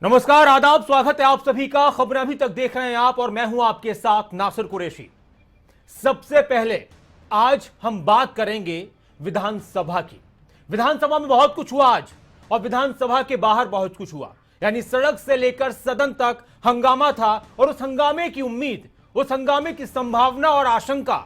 नमस्कार, आदाब, स्वागत है आप सभी का। खबरें अभी तक देख रहे हैं आप और मैं हूं आपके साथ नासिर कुरैशी। सबसे पहले आज हम बात करेंगे विधानसभा की। विधानसभा में बहुत कुछ हुआ आज और विधानसभा के बाहर बहुत कुछ हुआ, यानी सड़क से लेकर सदन तक हंगामा था और उस हंगामे की उम्मीद, उस हंगामे की संभावना और आशंका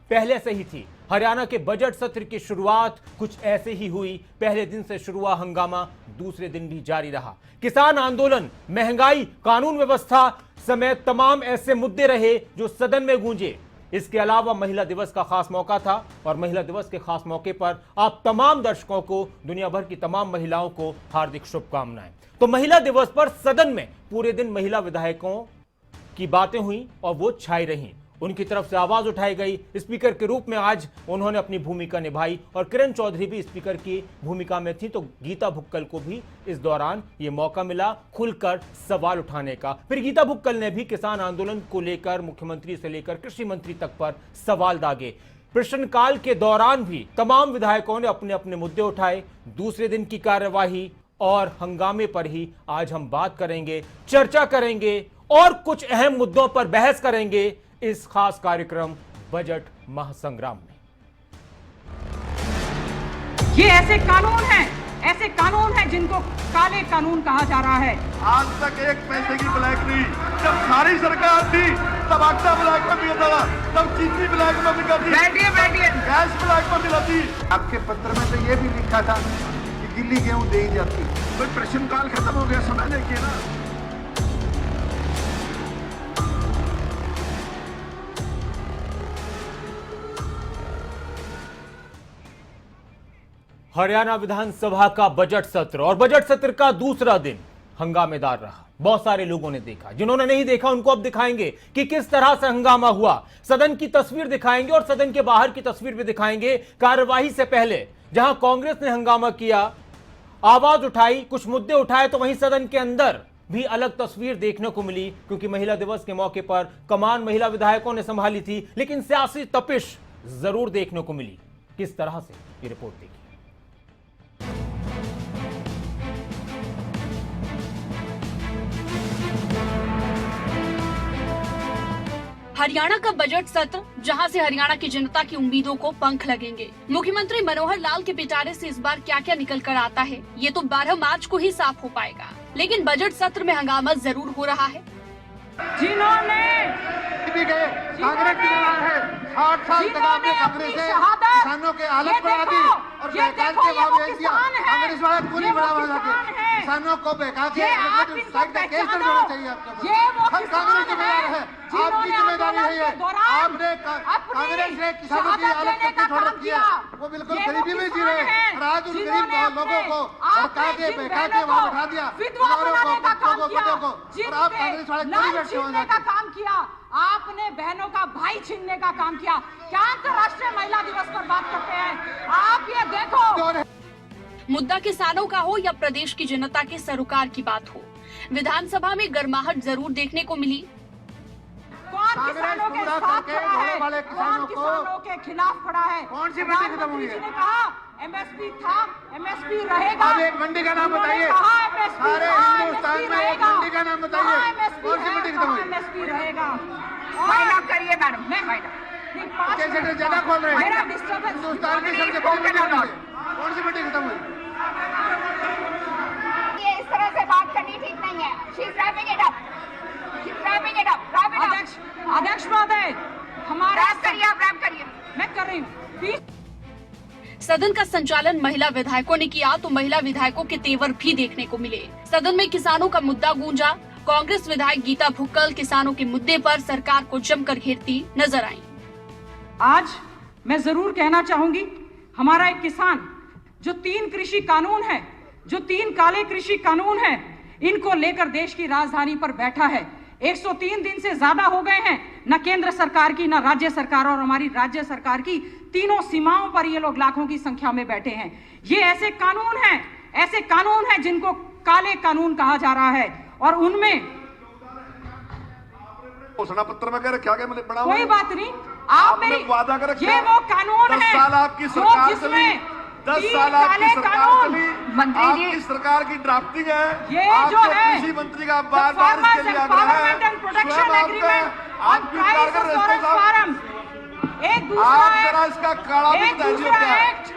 पहले से ही थी। हरियाणा के बजट सत्र की शुरुआत कुछ ऐसे ही हुई। पहले दिन से शुरू हुआ हंगामा दूसरे दिन भी जारी रहा। किसान आंदोलन, महंगाई, कानून व्यवस्था समेत तमाम ऐसे मुद्दे रहे जो सदन में गूंजे। इसके अलावा महिला दिवस का खास मौका था और महिला दिवस के खास मौके पर आप तमाम दर्शकों को, दुनिया भर की तमाम महिलाओं को हार्दिक शुभकामनाएं। तो महिला दिवस पर सदन में पूरे दिन महिला विधायकों की बातें हुई और वो छाई रहीं। उनकी तरफ से आवाज उठाई गई। स्पीकर के रूप में आज उन्होंने अपनी भूमिका निभाई और किरण चौधरी भी स्पीकर की भूमिका में थी, तो गीता भुक्कल को भी इस दौरान यह मौका मिला खुलकर सवाल उठाने का। फिर गीता भुक्कल ने भी किसान आंदोलन को लेकर मुख्यमंत्री से लेकर कृषि मंत्री तक पर सवाल दागे। प्रश्नकाल के दौरान भी तमाम विधायकों ने अपने अपने मुद्दे उठाए। दूसरे दिन की कार्यवाही और हंगामे पर ही आज हम बात करेंगे, चर्चा करेंगे और कुछ अहम मुद्दों पर बहस करेंगे इस खास कार्यक्रम बजट महासंग्राम में। ये ऐसे कानून हैं जिनको काले कानून कहा जा रहा है। आज तक एक पैसे की ब्लैक नहीं। जब सारी सरकार थी तब आटा ब्लैक में मिलता था, तब चीनी ब्लैक में मिलती थी, बैठिए गैस ब्लैक में मिलती थी। आपके पत्र में तो ये भी लिखा था कि गिल्ली गेहूं दे ही जाती। कोई प्रश्नकाल खत्म हो गया, समय देखिए ना। हरियाणा विधानसभा का बजट सत्र और बजट सत्र का दूसरा दिन हंगामेदार रहा। बहुत सारे लोगों ने देखा, जिन्होंने नहीं देखा उनको अब दिखाएंगे कि किस तरह से हंगामा हुआ। सदन की तस्वीर दिखाएंगे और सदन के बाहर की तस्वीर भी दिखाएंगे। कार्यवाही से पहले जहां कांग्रेस ने हंगामा किया, आवाज उठाई, कुछ मुद्दे उठाए, तो वहीं सदन के अंदर भी अलग तस्वीर देखने को मिली, क्योंकि महिला दिवस के मौके पर कमान महिला विधायकों ने संभाली थी, लेकिन सियासी तपिश जरूर देखने को मिली। किस तरह से, ये रिपोर्ट देखिए। हरियाणा का बजट सत्र, जहां से हरियाणा की जनता की उम्मीदों को पंख लगेंगे। मुख्यमंत्री मनोहर लाल के पिटारे से इस बार क्या क्या निकल कर आता है, ये तो 12 मार्च को ही साफ हो पाएगा। लेकिन बजट सत्र में हंगामा जरूर हो रहा है। जिन्होंने कांग्रेस की सरकार है, 60 साल तक आपने कांग्रेस से किसानों के हालत बढ़ा दी और बेकार के भाव भेज दिया। कांग्रेस वाले पूरी बढ़ावा जाके किसानों को बेकार के साइड का केस दर्ज होना चाहिए। आपका हर कांग्रेस जिम्मेदार है, आपकी जिम्मेदारी है ये। आपने कांग्रेस ने किसानों की हालत कितनी छोड़ रखी है, वो बिल्कुल गरीबी में जी रहे हैं और आज उन गरीब लोगों को सरकार के बेकार के भाव बढ़ा दिया, किसानों को, बच्चों को, बड़ों को, और आप कांग्रेस वाले पूरी बैठे हो का काम किया। आपने बहनों का भाई छीनने का काम किया। क्या अंतर्राष्ट्रीय महिला दिवस पर बात करते हैं आप? ये देखो, मुद्दा किसानों का हो या प्रदेश की जनता के सरोकार की बात हो, विधानसभा में गर्माहट जरूर देखने को मिली। कौन किसानों के साथ खड़ा है, कौन किसानों के खिलाफ खड़ा है? कौन सी मंडी खत्म हुई है? ने कहा एमएसपी था, एमएसपी रहेगा। अब एक मंडी का नाम बताइए, सारे हिंदुस्तान में एक मंडी का नाम बताइए, कौन सी मंडी खत्म हुई? एमएसपी रहेगा। फाइनल करिए मैडम, कैसे ज्यादा खोल रहे हैं डिस्टर्बेंस। हिंदुस्तान की सबसे बड़ी मंडी कौन सी मंडी खत्म हुई? ये इस तरह से बात करनी ठीक नहीं है। She is wrapping it up, she is wrapping it up. अध्यक्ष महोदय, हमारा रैप करिए, आप रैप करिए। मैं कर रही हूँ। सदन का संचालन महिला विधायकों ने किया तो महिला विधायकों के तेवर भी देखने को मिले। सदन में किसानों का मुद्दा गूंजा। कांग्रेस विधायक गीता भुक्कल किसानों के मुद्दे पर सरकार को जमकर घेरती नजर आई। आज मैं जरूर कहना चाहूंगी, हमारा एक किसान जो 3 कृषि कानून है, जो 3 काले कृषि कानून है, इनको लेकर देश की राजधानी पर बैठा है। 103 दिन से ज्यादा हो गए हैं, न केंद्र सरकार की, न राज्य सरकार और हमारी राज्य सरकार की, तीनों सीमाओं पर ये लोग लाखों की संख्या में बैठे हैं। ये ऐसे कानून हैं जिनको काले कानून कहा जा रहा है और उनमें घोषणा पत्र में कह रखा गया, मतलब बड़ा कोई बात नहीं। आप वादा कर रखा, ये वो कानून है साल आपकी सरकार जिसमें 10 तीन साल आपकी काले सरकार कानून। चली, मंत्री जी, आपकी सरकार की ड्राफ्टिंग है, ये जो आपके है कृषि मंत्री का बार बार इसके लिए आग्रह है, एम्पावरमेंट एंड प्रोटेक्शन स्वयं एग्रीमेंट आप ऑन ट्वीट प्राइस कर रहे एश्योरेंस हैं फार्म, एक दूसरा आप जरा इसका काला भी एक बताइए दूसरा क्या है। एक्ट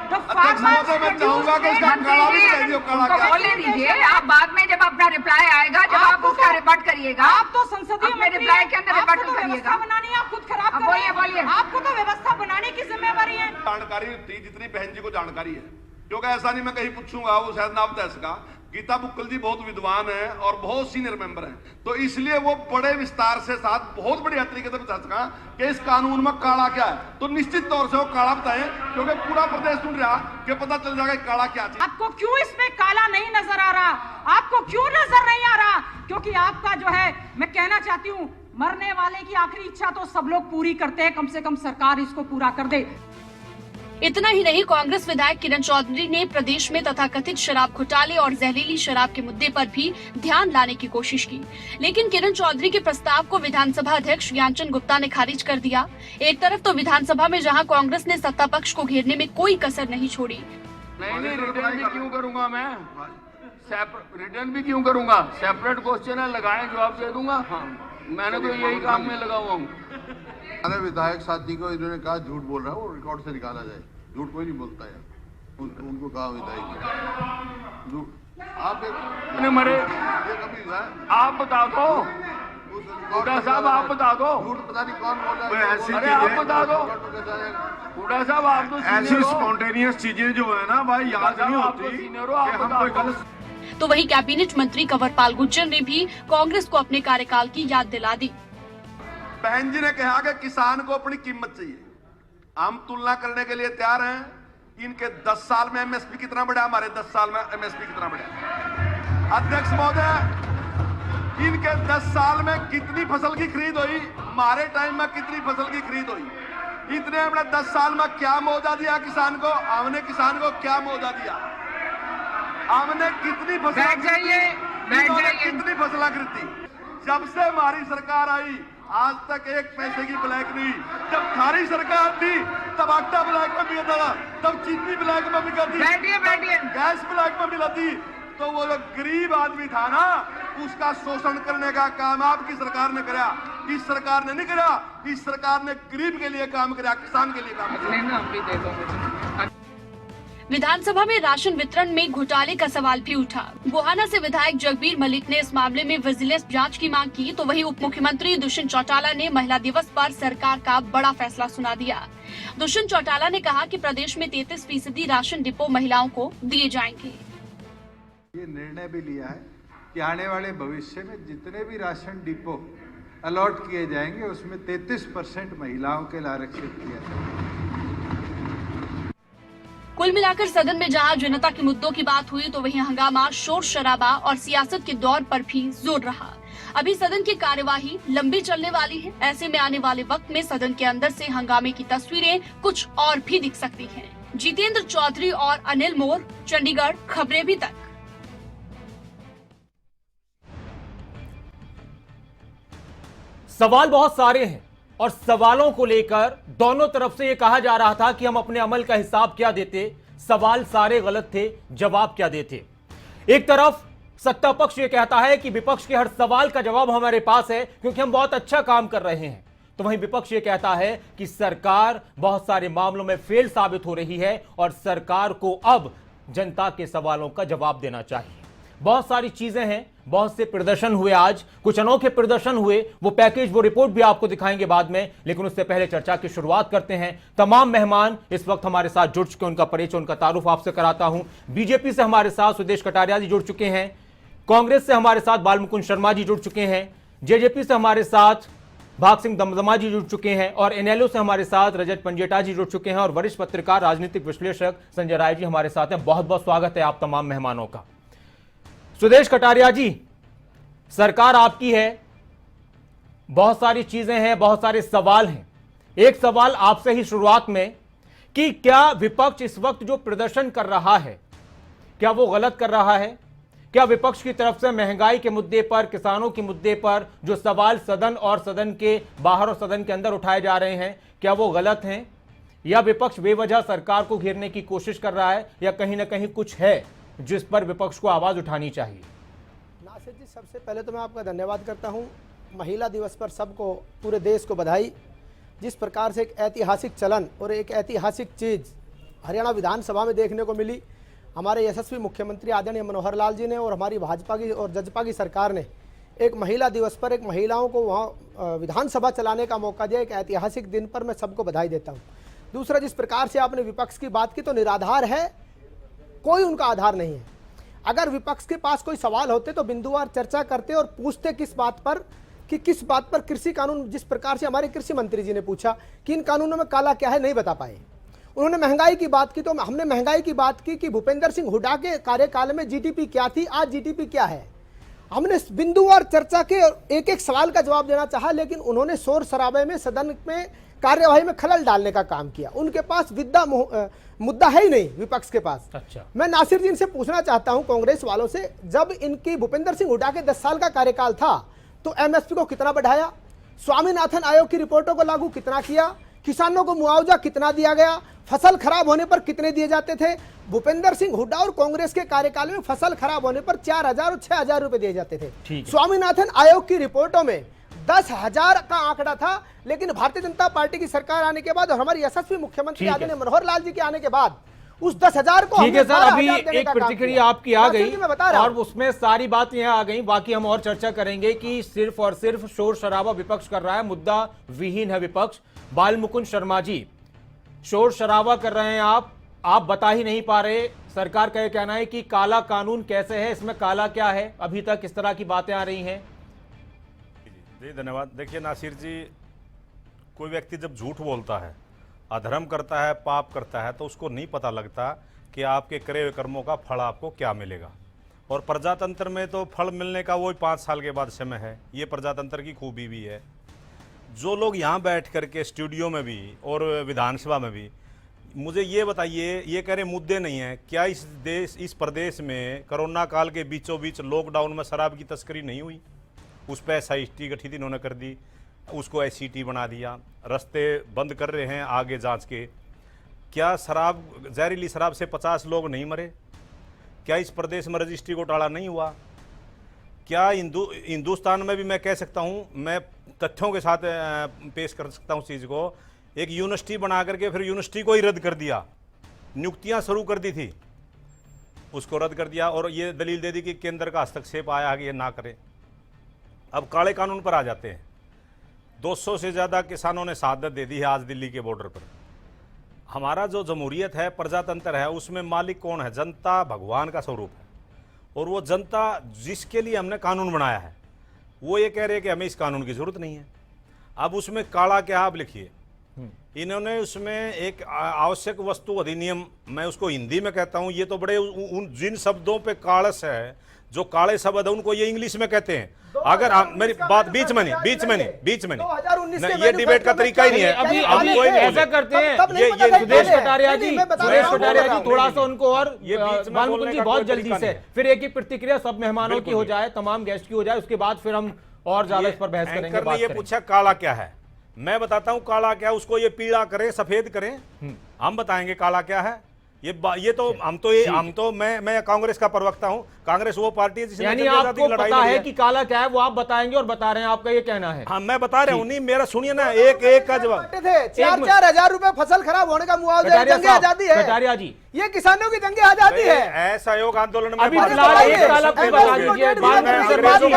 द अध्यक्ष महोदय, मैं चाहूंगा कि इसका काला भी बताइए काला उनको क्या है। बोलने दीजिए। आप बाद में जब अपना रिप्लाई आएगा, जब आप आपको उसका तो- रिपोर्ट करिएगा, आप तो संसदीय अपने मंत्री रिप्लाई हैं, के अंदर आपको रिपोर्ट तो करिएगा। व्यवस्था बनानी है, आप खुद खराब अब कर रहे हैं। बोलिए। आपको तो व्यवस्था बनाने की जिम्मेवारी है। जानकारी थी जितनी बहन जी को जानकारी है, क्योंकि ऐसा नहीं मैं कहीं पूछूंगा, वो शायद नाम तय का गीता बुक्कल जी बहुत विद्वान है और बहुत सीनियर मेंबर हैं, तो इसलिए वो बड़े विस्तार से साथ बहुत बढ़िया तरीके से बता सका कि इस कानून में काला क्या है। तो निश्चित तौर से वो काला बताएं, क्योंकि पूरा प्रदेश सुन रहा कि पता चल जाएगा काला क्या चीज। आपको क्यों इसमें काला नहीं नजर आ रहा? आपको क्यों नजर नहीं आ रहा? क्योंकि आपका जो है, मैं कहना चाहती हूं, मरने वाले की आखिरी इच्छा तो सब लोग पूरी करते हैं, कम से कम सरकार इसको पूरा कर दे। इतना ही नहीं, कांग्रेस विधायक किरण चौधरी ने प्रदेश में तथाकथित शराब घोटाले और जहरीली शराब के मुद्दे पर भी ध्यान लाने की कोशिश की, लेकिन किरण चौधरी के प्रस्ताव को विधानसभा अध्यक्ष ज्ञानचंद गुप्ता ने खारिज कर दिया। एक तरफ तो विधानसभा में जहां कांग्रेस ने सत्ता पक्ष को घेरने में कोई कसर नहीं छोड़ी, नहीं रिटर्न भी क्यों करूंगा मैं, रिटर्न भी क्यों करूंगा, सेपरेट क्वेश्चन है, लगाएं जवाब दे दूंगा। हाँ, मैंने तो यही काम में लगा हुआ हूँ। अरे विधायक साथी को इन्होंने कहा झूठ बोल रहा है, वो रिकॉर्ड से निकाला जाए। झूठ कोई नहीं बोलता है, उनको कहा विधायक झूठ। आप अपने मरे, ये कभी हुआ है? आप बता दो, हुड्डा साहब आप बता दो, झूठ पता नहीं कौन बोल रहा है। अरे आप बता दो, हुड्डा साहब आप तो ऐसी सीनियर हो। स्पॉन्टेनियस चीजें जो है ना भाई याद नहीं आप तो होती सीनियर हो, आप कि हम बता कोई दो। गलत तो वहीं कैबिनेट मंत्री कंवरपाल गुर्जर ने भी कांग्रेस को अपने कार्यकाल की याद दिला दी। बहन जी ने कहा कि किसान को अपनी कीमत चाहिए, हम तुलना करने के लिए तैयार हैं। इनके 10 साल में एमएसपी कितना बढ़ा, हमारे 10 साल में एमएसपी कितना बढ़ा। अध्यक्ष महोदय, इनके 10 साल में कितनी फसल की खरीद हुई, हमारे टाइम में कितनी फसल की खरीद हुई, इतने हमने 10 साल में क्या मुआवजा दिया किसान को, हमने किसान को क्या मुआवजा दिया, हमने कितनी फसल बैठ जाइए, बैठ इन्होंने जाइए। कितनी फसलें खरीदी। जब से हमारी सरकार आई आज तक एक पैसे की ब्लैक नहीं। जब थारी सरकार थी तब आटा ब्लैक में मिलता था, तब चीनी ब्लैक में मिलती थी, बैठिए, बैठिए। गैस ब्लैक में मिला थी। तो वो जो गरीब आदमी था ना, उसका शोषण करने का काम आपकी सरकार ने कराया, इस सरकार ने नहीं कराया। इस सरकार ने गरीब के लिए काम कराया, किसान के लिए काम कराया। विधानसभा में राशन वितरण में घोटाले का सवाल भी उठा। गोहाना से विधायक जगबीर मलिक ने इस मामले में विजिलेंस जांच की मांग की, तो वहीं उप मुख्यमंत्री दुष्यंत चौटाला ने महिला दिवस पर सरकार का बड़ा फैसला सुना दिया। दुष्यंत चौटाला ने कहा कि प्रदेश में 33% राशन डिपो महिलाओं को दिए जाएंगे। ये निर्णय भी लिया है कि आने वाले भविष्य में जितने भी राशन डिपो अलॉट किए जाएंगे उसमें 33% महिलाओं के लिए आरक्षित किया जाएगा। कुल मिलाकर सदन में जहां जनता के मुद्दों की बात हुई, तो वहीं हंगामा, शोर शराबा और सियासत के दौर पर भी जोर रहा। अभी सदन की कार्यवाही लंबी चलने वाली है। ऐसे में आने वाले वक्त में सदन के अंदर से हंगामे की तस्वीरें कुछ और भी दिख सकती हैं। जितेंद्र चौधरी और अनिल मोर, चंडीगढ़, खबरें भी तक। सवाल बहुत सारे हैं और सवालों को लेकर दोनों तरफ से यह कहा जा रहा था कि हम अपने अमल का हिसाब क्या देते, सवाल सारे गलत थे, जवाब क्या देते। एक तरफ सत्ता पक्ष यह कहता है कि विपक्ष के हर सवाल का जवाब हमारे पास है क्योंकि हम बहुत अच्छा काम कर रहे हैं, तो वहीं विपक्ष यह कहता है कि सरकार बहुत सारे मामलों में फेल साबित हो रही है और सरकार को अब जनता के सवालों का जवाब देना चाहिए। बहुत सारी चीजें हैं, बहुत से प्रदर्शन हुए, आज कुछ अनोखे प्रदर्शन हुए, वो पैकेज, वो रिपोर्ट भी आपको दिखाएंगे बाद में, लेकिन उससे पहले चर्चा की शुरुआत करते हैं। तमाम मेहमान इस वक्त हमारे साथ जुड़ चुके हैं, उनका परिचय, उनका तारुफ आपसे कराता हूं। बीजेपी से हमारे साथ सुदेश कटारिया जी जुड़ चुके हैं, कांग्रेस से हमारे साथ बालमुकुंद शर्मा जी जुड़ चुके हैं, जेजेपी से हमारे साथ भाग सिंह दमदमा जी जुड़ चुके हैं और एनएलओ से हमारे साथ रजत पंजेटा जी जुड़ चुके हैं और वरिष्ठ पत्रकार, राजनीतिक विश्लेषक संजय राय जी हमारे साथ हैं। बहुत बहुत स्वागत है आप तमाम मेहमानों का। सुदेश कटारिया जी, सरकार आपकी है, बहुत सारी चीजें हैं, बहुत सारे सवाल हैं। एक सवाल आपसे ही शुरुआत में कि क्या विपक्ष इस वक्त जो प्रदर्शन कर रहा है, क्या वो गलत कर रहा है? क्या विपक्ष की तरफ से महंगाई के मुद्दे पर, किसानों के मुद्दे पर जो सवाल सदन और सदन के बाहर और सदन के अंदर उठाए जा रहे हैं, क्या वो गलत हैं? या विपक्ष बेवजह सरकार को घेरने की कोशिश कर रहा है, या कहीं ना कहीं कुछ है जिस पर विपक्ष को आवाज उठानी चाहिए? नासिर जी, सबसे पहले तो मैं आपका धन्यवाद करता हूं। महिला दिवस पर सबको, पूरे देश को बधाई। जिस प्रकार से एक ऐतिहासिक चलन और एक ऐतिहासिक चीज़ हरियाणा विधानसभा में देखने को मिली, हमारे यशस्वी मुख्यमंत्री आदरणीय मनोहर लाल जी ने और हमारी भाजपा की और जजपा की सरकार ने एक महिला दिवस पर एक महिलाओं को वहाँ विधानसभा चलाने का मौका दिया। एक ऐतिहासिक दिन पर मैं सबको बधाई देता हूँ। दूसरा, जिस प्रकार से आपने विपक्ष की बात की, तो निराधार है, कोई उनका आधार नहीं है। अगर विपक्ष के पास कोई सवाल होते तो बिंदुवार चर्चा करते और पूछते किस बात पर, कि किस बात पर कृषि कानून, जिस प्रकार से हमारे कृषि मंत्री जी ने पूछा कि इन कानूनों में काला क्या है, नहीं बता पाए। उन्होंने महंगाई की बात की, तो हमने महंगाई की बात की कि भूपेंद्र सिंह हुड्डा के कार्यकाल में जीडीपी क्या थी, आज जीडीपी क्या है। हमने बिंदुवार चर्चा के एक एक सवाल का जवाब देना चाहा, लेकिन उन्होंने शोर शराबे में सदन में कार्यवाही में खलल डालने का काम किया। उनके पास मुद्दा है ही नहीं विपक्ष के पास। अच्छा, मैं नासिर जी से पूछना चाहता हूं, कांग्रेस वालों से, जब इनकी भूपेंद्र सिंह हुड्डा के 10 साल का कार्यकाल था तो एमएसपी को कितना बढ़ाया, स्वामीनाथन आयोग की रिपोर्टों को लागू कितना किया, किसानों को मुआवजा कितना दिया गया, फसल खराब होने पर कितने दिए जाते थे। भूपेंद्र सिंह हुड्डा और कांग्रेस के कार्यकाल में फसल खराब होने पर 4,000 और 6,000 रुपए दिए जाते थे। स्वामीनाथन आयोग की रिपोर्टों में 10,000 का आंकड़ा था, लेकिन भारतीय जनता पार्टी की सरकार आने के बाद और हमारे यशस्वी मुख्यमंत्री आदरणीय मनोहर लाल जी के आने के बाद उस 10,000 को, ठीक है सर, अभी एक प्रतिक्रिया आपकी आ गई और उसमें सारी बात यहाँ आ गई। बाकी हम और चर्चा करेंगे कि सिर्फ और सिर्फ शोर शराबा विपक्ष कर रहा है, मुद्दा विहीन है विपक्ष। बाल मुकुंद शर्मा जी, शोर शराबा कर रहे हैं आप बता ही नहीं पा रहे। सरकार का यह कहना है कि काला कानून कैसे है, इसमें काला क्या है, अभी तक इस तरह की बातें आ रही हैं। जी धन्यवाद। देखिए नासिर जी, कोई व्यक्ति जब झूठ बोलता है, अधर्म करता है, पाप करता है, तो उसको नहीं पता लगता कि आपके करे हुए कर्मों का फल आपको क्या मिलेगा। और प्रजातंत्र में तो फल मिलने का वही 5 साल के बाद समय है। ये प्रजातंत्र की खूबी भी है। जो लोग यहाँ बैठ करके स्टूडियो में भी और विधानसभा में भी, मुझे ये बताइए, ये कह रहे मुद्दे नहीं हैं, क्या इस प्रदेश में कोरोना काल के बीचों बीच लॉकडाउन में शराब की तस्करी नहीं हुई? उस पर SIT गठित इन्होंने कर दी, उसको SCT बना दिया, रास्ते बंद कर रहे हैं आगे जांच के। क्या शराब, जहरीली शराब से 50 लोग नहीं मरे? क्या इस प्रदेश में रजिस्ट्री घोटाला नहीं हुआ? क्या हिंदुस्तान में भी मैं कह सकता हूँ, मैं तथ्यों के साथ पेश कर सकता हूँ चीज़ को, एक यूनिवर्सिटी बना करके फिर यूनिवर्सिटी को ही रद्द कर दिया, नियुक्तियाँ शुरू कर दी थी, उसको रद्द कर दिया और ये दलील दे दी कि केंद्र का हस्तक्षेप आया कि ये ना करें। अब काले कानून पर आ जाते हैं। 200 से ज़्यादा किसानों ने शहादत दे दी है आज दिल्ली के बॉर्डर पर। हमारा जो जमहूरियत है, प्रजातंत्र है, उसमें मालिक कौन है? जनता भगवान का स्वरूप है। और वो जनता जिसके लिए हमने कानून बनाया है, वो ये कह रहे हैं कि हमें इस कानून की जरूरत नहीं है। अब उसमें काला क्या आप लिखिए। इन्होंने उसमें एक आवश्यक वस्तु अधिनियम, मैं उसको हिंदी में कहता हूँ, ये तो बड़े जिन शब्दों पे कालस है, जो काले शब्द है, उनको ये इंग्लिश में कहते हैं। अगर मेरी बात बीच में नहीं, ये डिबेट का तरीका ही नहीं है। अभी कोई ऐसा करते हैं, ये सुदेश कटारिया जी थोड़ा सा उनको, और बाल मुकुंद जी बहुत जल्दी से, फिर एक ही प्रतिक्रिया सब मेहमानों की हो जाए, तमाम गेस्ट की हो जाए, उसके बाद फिर हम और ज्यादा इस पर बहस करेंगे। ये पूछा काला क्या है, मैं बताता हूँ काला क्या, उसको ये पीला करें, सफेद करें, हम बताएंगे काला क्या है। ये तो मैं कांग्रेस का प्रवक्ता हूं। कांग्रेस वो पार्टी है जिसने यानी आपको पता है कि काला क्या है, वो आप बताएंगे और बता रहे हैं, आपका ये कहना है। हाँ, मैं बता रहा हूँ, नहीं मेरा सुनिए ना, एक का जवाब। 4,000 रुपए फसल खराब होने का मुआवजा, जंगे आजादी है कटारिया जी, ये किसानों की जंगे आजादी है। ऐसा योग आंदोलन में अभी फिलहाल एक काला कोई बता दीजिए,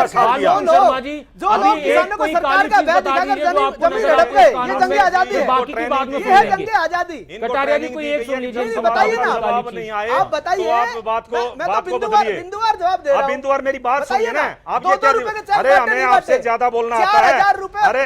शर्मा जी, जो लोग किसानों को सरकार का बैच दिखाकर जमीन हड़प गए, ये जंगे आजादी है। बाकी की बात में ये है जंगे आजादी। कटारिया जी कोई एक सुन लीजिए, बताइए ना, आप बताइए। मैं तो बिंदुवार जवाब दे रहा हूं। बिंदुवार मेरी बात सुनिए ना, आप ये ₹2 रुपए के, अरे हमें आपसे ज्यादा बोलना आता है।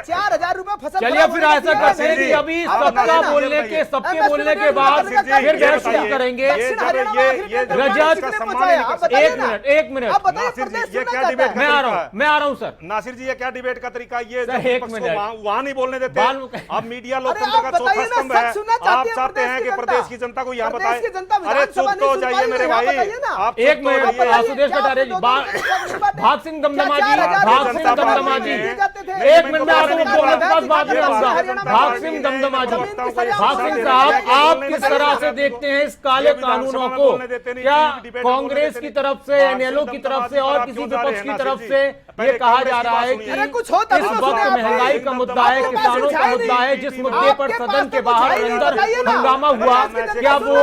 4,000 रुपए फसल। चलिए फिर ऐसा करते हैं कि अभी सबके बोलने के बाद फिर बहस शुरू करेंगे। लड़ेंगे। दक्षिण हरियाणा में आखिर ये में रजत कितने का पहुंचा है? सम्मान आप बताइए एक ना। मिनट, एक मिनट। आप बताइए नासिर जी, प्रदेश ये सुनना क्या चाहता डिबेट है। का मैं आ रहा तरीका हूं, मैं आ रहा हूं सर। नासिर जी, ये क्या डिबेट का तरीका? ये सर, जब एक विपक्ष को मिनट। वहां नहीं बोलने देते। बाल- अब मीडिया अरे लोकतंत्र आप का चौथा बताइए ना, स्तंभ सच है। सुनना चाहते आप हैं चाहते हैं कि प्रदेश की जनता को यहाँ प्रदेश बताए। की जनता अरे विधानसभा चुप नहीं तो सुन जाइए पाई, मेरे यहाँ भाई, बताइए ना। आप एक चुप तो मिनट, जाइए। आशुतोष कटारे जी, भाग सिंह दमदमा जी, भाग सिंह दमदमा जी, एक मिनट में आपको बोलने के बाद बात में आऊंगा। भाग सिंह दमदमा जी, भाग सिंह साहब, आप किस तरह से देखते हैं इस काले कानूनों को? क्या कांग्रेस की तरफ से, एनएलओ की तरफ से और किसी विपक्ष की तरफ से ये कहा जा रहा है कि अरे कुछ हो तभी इस तो वक्त सुने आप। महंगाई का मुद्दा है, आपके पास किसानों का सच्चाई मुद्दा है, नहीं। जिस मुद्दे पर आपके सदन पास के तो बाहर सच्चाई नहीं, अंदर बताइए ना। हंगामा हुआ, बताइए, क्या वो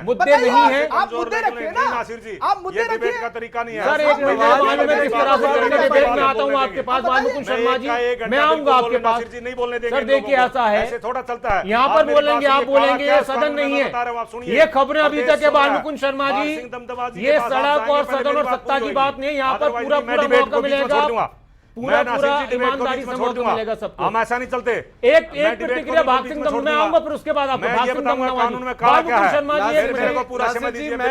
मुद्दे बताइए, नहीं है? आप मुद्दे रखिए ना। नासिर जी, आप मुद्दे ये डिबेट रखिए। का तरीका नहीं है। सर, एक मिनट, मालूम है किस तरह से करके डिबेट में आता हूँ आपके पास। बालमुकुंद शर्मा जी, मैं आऊंगा आपके पास। नासिर जी नहीं बोलने देंगे। सर देखिए, ऐसा है, ऐसे थोड़ा चलता है। यहाँ पर बोलेंगे, आप बोलेंगे, ये सदन नहीं है। ये खबरें अभी तक है बालमुकुंद शर्मा जी, ये सड़क और सदन और सत्ता की बात नहीं है। यहाँ पर पूरा पूरा मौका मिलेगा, पूरा ईमानदारी से मौका मिलेगा सबको। हम ऐसा नहीं चलते। एक प्रतिक्रिया भाग सिंह दमदमा, मैं आऊंगा, फिर उसके बाद आपको भाग सिंह दमदमा जी, बालमुकुंद शर्मा जी, एक मिनट,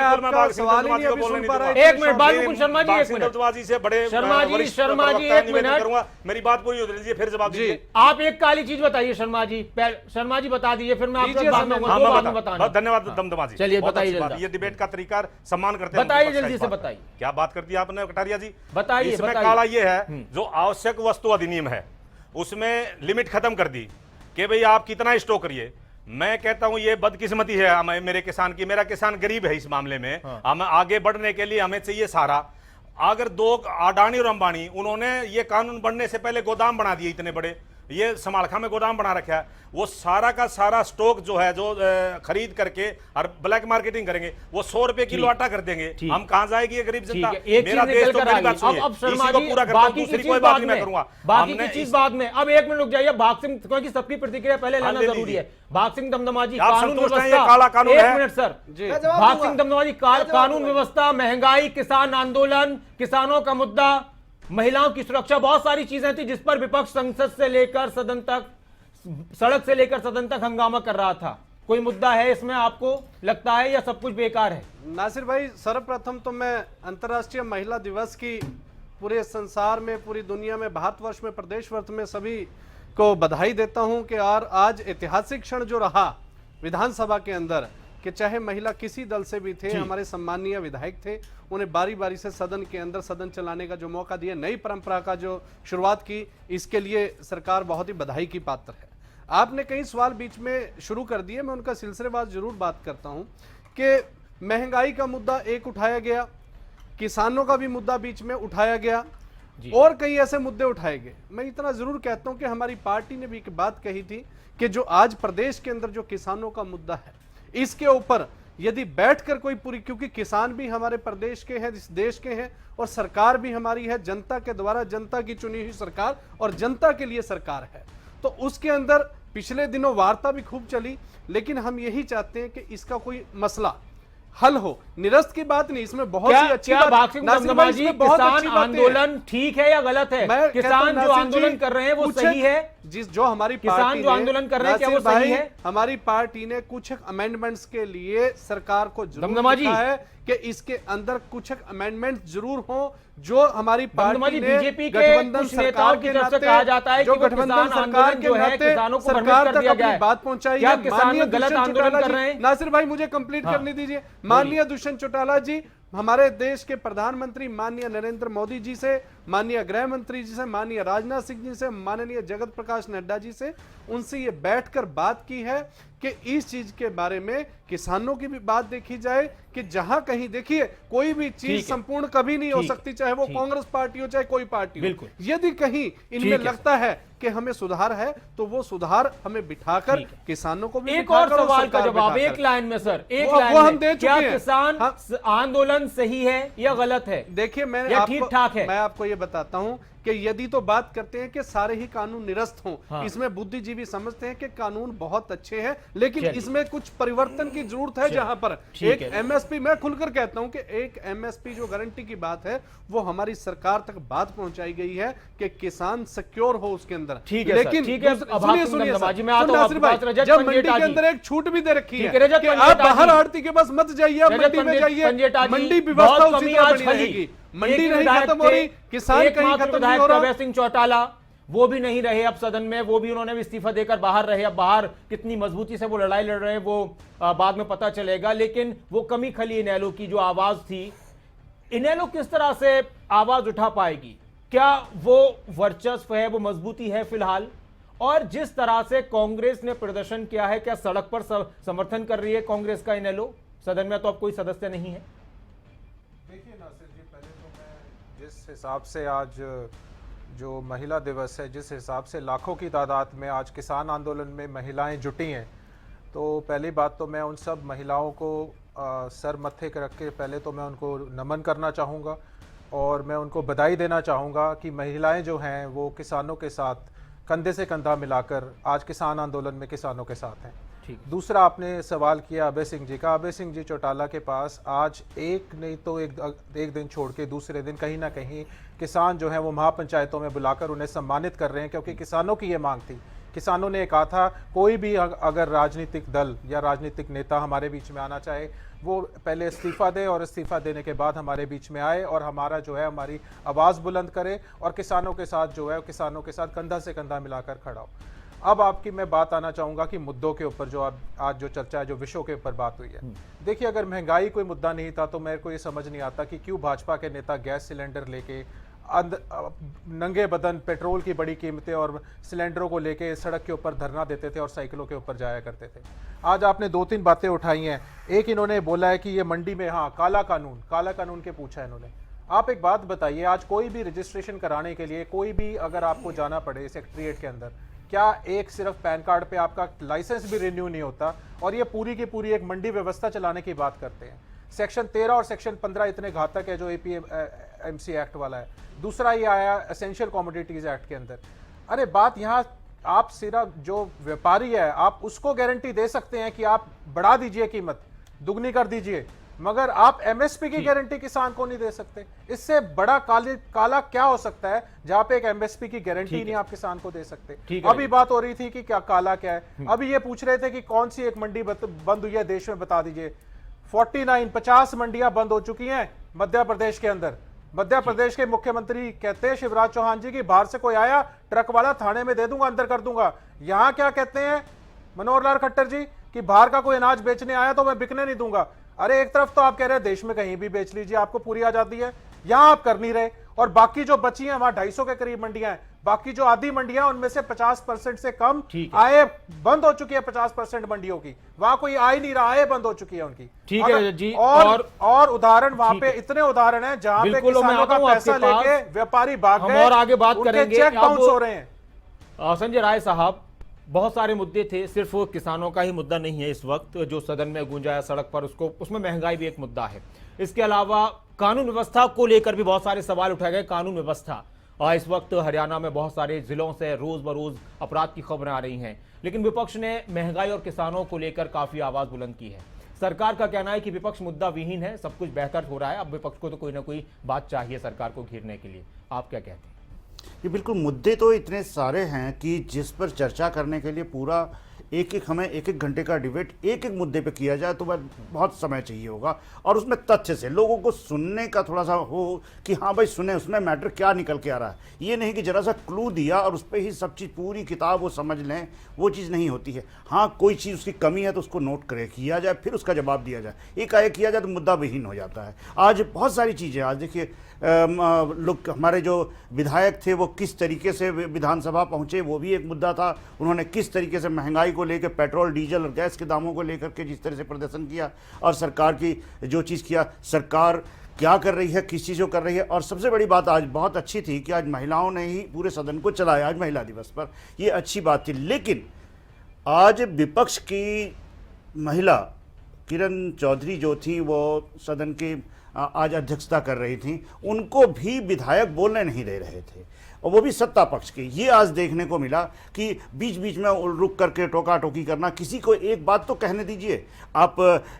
एक मिनट, बालमुकुंद शर्मा जी, एक मिनट, से बड़े शर्मा जी, एक मिनट, मेरी बात पूरी हो दीजिए, फिर जवाब दीजिए। आप एक काली चीज बताइए शर्मा जी, शर्मा जी बता दीजिए, फिर मैं आपको बाद में आऊंगा, दो बाद में बताना। धन्यवाद दमदमा जी। चलिए, बहुत बताइए अच्छी बात। जल्दी। ये डिबेट का तरीका सम्मान करते हैं। बताइए जल्दी से, बताइए क्या बात कर दी आपने कटारिया जी? बताइए, इसमें बताइए। काला ये है, जो आवश्यक वस्तु अधिनियम है उसमें लिमिट खत्म कर दी कि भाई आप कितना स्टॉक करिए। मैं कहता हूं ये बदकिस्मती है मेरे किसान की। मेरा किसान गरीब है इस मामले में। हम आगे बढ़ने के लिए हमें चाहिए सहारा। अगर दो अडानी और अंबानी, उन्होंने ये कानून बनने से पहले गोदाम बना दिए इतने बड़े, ये समालखा में गोदाम बना रखा है। वो सारा का सारा स्टॉक जो है, जो खरीद करके और ब्लैक मार्केटिंग करेंगे, वो 100 रुपए किलो आटा कर देंगे। हम कहां जाएगी ये गरीब जनता? मेरा देश तो मेरी बात सुनिए, अब शर्मा इसी को जी, पूरा करता हूं, बाकी दूसरी की कोई चीज बात बाद नहीं मैं में, करूंगा। बाकी की चीज बाद में। अब एक मिनट रुक जाइए, भाग सिंह, क्योंकि सबकी प्रतिक्रिया पहले लेना ले जरूरी लीजिए। है। भाग सिंह दमदमा जी, आप कानून संतुष्ट हैं ये व्यवस्था, काला कानून एक है? मिनट सर, मैं जवाब भाग दूंगा। सिंह दमदमा जी, कानून व्यवस्था, महंगाई, किसान आंदोलन, किसानों का मुद्दा, महिलाओं की सुरक्षा, बहुत सारी चीजें थी जिस पर विपक्ष संसद से लेकर सदन तक, सड़क से लेकर सदन तक हंगामा कर रहा था। कोई मुद्दा है इसमें आपको लगता है, या सब कुछ बेकार है? नासिर भाई, सर्वप्रथम तो मैं अंतर्राष्ट्रीय महिला दिवस की पूरे संसार में, पूरी दुनिया में, भारतवर्ष में, प्रदेश वर्ष में सभी को बधाई देता हूं कि आज ऐतिहासिक क्षण जो रहा विधानसभा के अंदर, कि चाहे महिला किसी दल से भी थे, हमारे सम्मानीय विधायक थे, उन्हें बारी बारी से सदन के अंदर सदन चलाने का जो मौका दिया, नई परंपरा का जो शुरुआत की, इसके लिए सरकार बहुत ही बधाई की पात्र है। आपने कई सवाल बीच में शुरू कर दिए, मैं उनका सिलसिलेवार जरूर बात करता हूं कि महंगाई का मुद्दा एक उठाया गया, किसानों का भी मुद्दा बीच में उठाया गया, और कई ऐसे मुद्दे उठाए गए। मैं इतना जरूर कहता हूं कि हमारी पार्टी ने भी एक बात कही थी कि जो आज प्रदेश के अंदर जो किसानों का मुद्दा है, इसके ऊपर यदि बैठकर कोई पूरी, क्योंकि किसान भी हमारे प्रदेश के हैं, इस देश के हैं, और सरकार भी हमारी है, जनता के द्वारा, जनता की चुनी हुई सरकार और जनता के लिए सरकार है, तो उसके अंदर पिछले दिनों वार्ता भी खूब चली। लेकिन हम यही चाहते हैं कि इसका कोई मसला हल हो, निरस्त की बात नहीं, इसमें बहुत सी अच्छी बात। भाग सिंह दमदमा जी, किसान आंदोलन ठीक है या गलत है? किसान जो आंदोलन कर रहे हैं वो सही है? जो हमारी किसान जो आंदोलन कर रहे हैं क्या वो सही है? हमारी पार्टी ने कुछ अमेंडमेंट्स के लिए सरकार को दमदमा जरूर लिखा है कि इसके अंदर कुछ अमेंडमेंट जरूर हो, जो हमारी पार्टी ने बीजेपी के कुछ नेताओं की तरफ से कहा जाता है कि गठबंधन सरकार के नाते सरकार तक अपनी बात पहुंचाई है। किसान गलत आंदोलन कर रहे हैं? नासिर भाई मुझे कंप्लीट करने दीजिए। माननीय दुष्यंत चौटाला जी हमारे देश के प्रधानमंत्री माननीय नरेंद्र मोदी जी से, माननीय गृह मंत्री जी से, माननीय राजनाथ सिंह जी से, माननीय जगत प्रकाश नड्डा जी से, उनसे ये बैठकर बात की है कि इस चीज के बारे में किसानों की भी बात देखी जाए कि जहां कहीं, देखिए कोई भी चीज संपूर्ण कभी नहीं हो सकती, चाहे वो कांग्रेस पार्टी हो चाहे कोई पार्टी हो। यदि कहीं इनमें लगता है कि हमें सुधार है तो वो सुधार हमें बिठाकर किसानों को भी एक और सवाल का जवाब एक लाइन में सर, एक लाइन वो हम दे चुके हैं। क्या किसान आंदोलन सही है या गलत है? देखिए ठीक ठाक है? मैं आपको ये बताता हूं कि यदि तो बात करते हैं कि सारे ही कानून निरस्त हों, हाँ। इसमें बुद्धिजीवी समझते हैं कि कानून बहुत अच्छे हैं, लेकिन चलिए। इसमें कुछ परिवर्तन की जरूरत है। जहां पर ठीक एक है। एमएसपी, मैं खुलकर कहता हूं कि एक एमएसपी जो गारंटी की बात है वो हमारी सरकार तक बात पहुंचाई गई है कि किसान सिक्योर हो उसके अंदर। ठीक है लेकिन सर, ठीक है। दूसरे- अब सुनिए आप सुनिए दमदमाजी सर, में आता हूं, नासिर भाई, आपके पास रजत जब मंडी पंजेटा के जी। अंदर एक छूट भी दे रखी ठीक है है, रजत कि आप पंजेटा बाहर जी। आड़ती के पास मत जाइए, आप रजत मंडी में जाइए, पंजेटा जी, मंडी बहुत व्यवस्था कमी उसी तरह आज बनी फली। रहेगी। मंडी एक नहीं विधायक खत्म हो रही, थे, किसान कहीं एकमात्र खत्म नहीं विधायक हो रहा। अभय सिंह चौटाला, वो भी नहीं रहे अब सदन में, वो भी उन्होंने भी इस्तीफा देकर बाहर रहे। अब बाहर कितनी मजबूती से वो लड़ाई लड़ रहे हैं वो बाद में पता चलेगा। लेकिन वो कमी खली इनेलो की जो आवाज थी, इनेलो किस तरह से आवाज उठा पाएगी? क्या वो वर्चस्व है, वो मजबूती है फिलहाल? और जिस तरह से कांग्रेस ने प्रदर्शन किया है, क्या सड़क पर समर्थन कर रही है कांग्रेस का इनेलो? सदन में तो अब कोई सदस्य नहीं है। देखिए नासिर जी, पहले तो मैं जिस हिसाब से आज जो महिला दिवस है, जिस हिसाब से लाखों की तादाद में आज किसान आंदोलन में महिलाएं जुटी हैं, तो पहली बात तो मैं उन सब महिलाओं को सर मत्थे कर रख के पहले तो मैं उनको नमन करना चाहूँगा और मैं उनको बधाई देना चाहूँगा कि महिलाएं जो हैं वो किसानों के साथ कंधे से कंधा मिलाकर आज किसान आंदोलन में किसानों के साथ हैं। दूसरा, आपने सवाल किया अभय सिंह जी का। अभय सिंह जी चौटाला के पास आज एक नहीं तो एक दिन छोड़ के दूसरे दिन कहीं ना कहीं किसान जो हैं वो महापंचायतों में बुलाकर उन्हें सम्मानित कर रहे हैं, क्योंकि किसानों की ये मांग थी। किसानों ने कहा था कोई भी अगर राजनीतिक दल या राजनीतिक नेता हमारे बीच में आना चाहे वो पहले इस्तीफा दे और इस्तीफा देने के बाद हमारे बीच में आए और हमारा जो है हमारी आवाज़ बुलंद करे और किसानों के साथ जो है किसानों के साथ कंधा से कंधा मिलाकर खड़ा हो। अब आपकी मैं बात आना चाहूँगा कि मुद्दों के ऊपर जो आज जो चर्चा है, जो विषयों के ऊपर बात हुई है। देखिए, अगर महंगाई कोई मुद्दा नहीं था तो मेरे को ये समझ नहीं आता कि क्यों भाजपा के नेता गैस सिलेंडर लेके नंगे बदन पेट्रोल की बड़ी कीमतें और सिलेंडरों को लेके सड़क के ऊपर धरना देते थे और साइकिलों के ऊपर जाया करते थे। आज आपने 2-3 बातें उठाई हैं। एक, इन्होंने बोला है कि ये मंडी में काला कानून के पूछा है इन्होंने। आप एक बात बताइए, आज कोई भी रजिस्ट्रेशन कराने के लिए कोई भी अगर आपको जाना पड़े सेक्रेटरीट के अंदर, क्या एक सिर्फ पैन कार्ड पे आपका लाइसेंस भी रिन्यू नहीं होता? और ये पूरी की पूरी एक मंडी व्यवस्था चलाने की बात करते हैं। सेक्शन 13 और सेक्शन 15 इतने घातक है जो APMC एक्ट वाला है। दूसरा ये आया एसेंशियल कमोडिटीज एक्ट के अंदर। अरे बात यहाँ, आप सिर्फ जो व्यापारी है आप उसको गारंटी दे सकते हैं कि आप बढ़ा दीजिए कीमत, दुगनी कर दीजिए, मगर आप MSP की गारंटी किसान को नहीं दे सकते। इससे बड़ा काला क्या हो सकता है जहां पे एक MSP की गारंटी नहीं आप किसान को दे सकते। अभी बात हो रही थी कि क्या काला क्या है, अभी ये पूछ रहे थे कि कौन सी एक मंडी बंद हुई है देश में, बता दीजिए। 50 मंडियां बंद हो चुकी हैं मध्य प्रदेश के अंदर। मध्य प्रदेश के मुख्यमंत्री कहते हैं शिवराज चौहान जी की बाहर से कोई आया ट्रक वाला थाने में दे दूंगा, अंदर कर दूंगा। यहां क्या कहते हैं मनोहर लाल खट्टर जी कि बाहर का कोई अनाज बेचने आया तो मैं बिकने नहीं दूंगा। अरे एक तरफ तो आप कह रहे हैं देश में कहीं भी बेच लीजिए, आपको पूरी आजादी है, यहां आप कर नहीं रहे। और बाकी जो बची हैं वहां 250 के करीब मंडियां हैं, बाकी जो आधी मंडियां उनमें से 50% से कम आय बंद हो चुकी है। 50% मंडियों की वहां कोई आय नहीं रहा, आय बंद हो चुकी है उनकी। ठीक है जी। और उदाहरण वहां पे इतने उदाहरण हैं जहां पे किसानों का पैसा लेके व्यापारी भाग गए, और आगे बात करेंगे। चेक बाउंस हो रहे हैं। संजय राय साहब, बहुत सारे मुद्दे थे, सिर्फ किसानों का ही मुद्दा नहीं है इस वक्त जो सदन में गूंजा है सड़क पर, उसमें महंगाई भी एक मुद्दा है। इसके अलावा कानून व्यवस्था को लेकर भी बहुत सारे सवाल उठाए गए। कानून व्यवस्था इस वक्त हरियाणा में बहुत सारे जिलों से रोज बरोज अपराध की खबरें आ रही हैं, लेकिन विपक्ष ने महंगाई और किसानों को लेकर काफी आवाज बुलंद की है। सरकार का कहना है कि विपक्ष मुद्दा विहीन है, सब कुछ बेहतर हो रहा है, अब विपक्ष को तो कोई ना कोई बात चाहिए सरकार को घेरने के लिए। आप क्या कहते हैं? ये बिल्कुल, मुद्दे तो इतने सारे हैं कि जिस पर चर्चा करने के लिए पूरा हमें एक घंटे का डिबेट एक मुद्दे पे किया जाए तो बहुत समय चाहिए होगा। और उसमें तथ्य से लोगों को सुनने का थोड़ा सा हो कि हाँ भाई सुने, उसमें मैटर क्या निकल के आ रहा है। ये नहीं कि जरा सा क्लू दिया और उस पर ही सब चीज़ पूरी किताब वो समझ लें, वो चीज़ नहीं होती है। हाँ, कोई चीज़ उसकी कमी है तो उसको नोट किया जाए, फिर उसका जवाब दिया जाए। एक किया जाए तो मुद्दा विहीन हो जाता है। आज बहुत सारी चीज़ें, आज देखिए लोग, हमारे जो विधायक थे वो किस तरीके से विधानसभा पहुंचे, वो भी एक मुद्दा था। उन्होंने किस तरीके से महंगाई को लेकर, पेट्रोल डीजल और गैस के दामों को लेकर के जिस तरह से प्रदर्शन किया, और सरकार की जो चीज़ किया, सरकार क्या कर रही है, किस चीज़ को कर रही है। और सबसे बड़ी बात आज बहुत अच्छी थी कि आज महिलाओं ने ही पूरे सदन को चलाया आज महिला दिवस पर, ये अच्छी बात थी। लेकिन आज विपक्ष की महिला किरण चौधरी जो थी वो सदन के आज अध्यक्षता कर रही थी, उनको भी विधायक बोलने नहीं दे रहे थे, और वो भी सत्ता पक्ष के। ये आज देखने को मिला कि बीच बीच में रुक करके टोका टोकी करना। किसी को एक बात तो कहने दीजिए, आप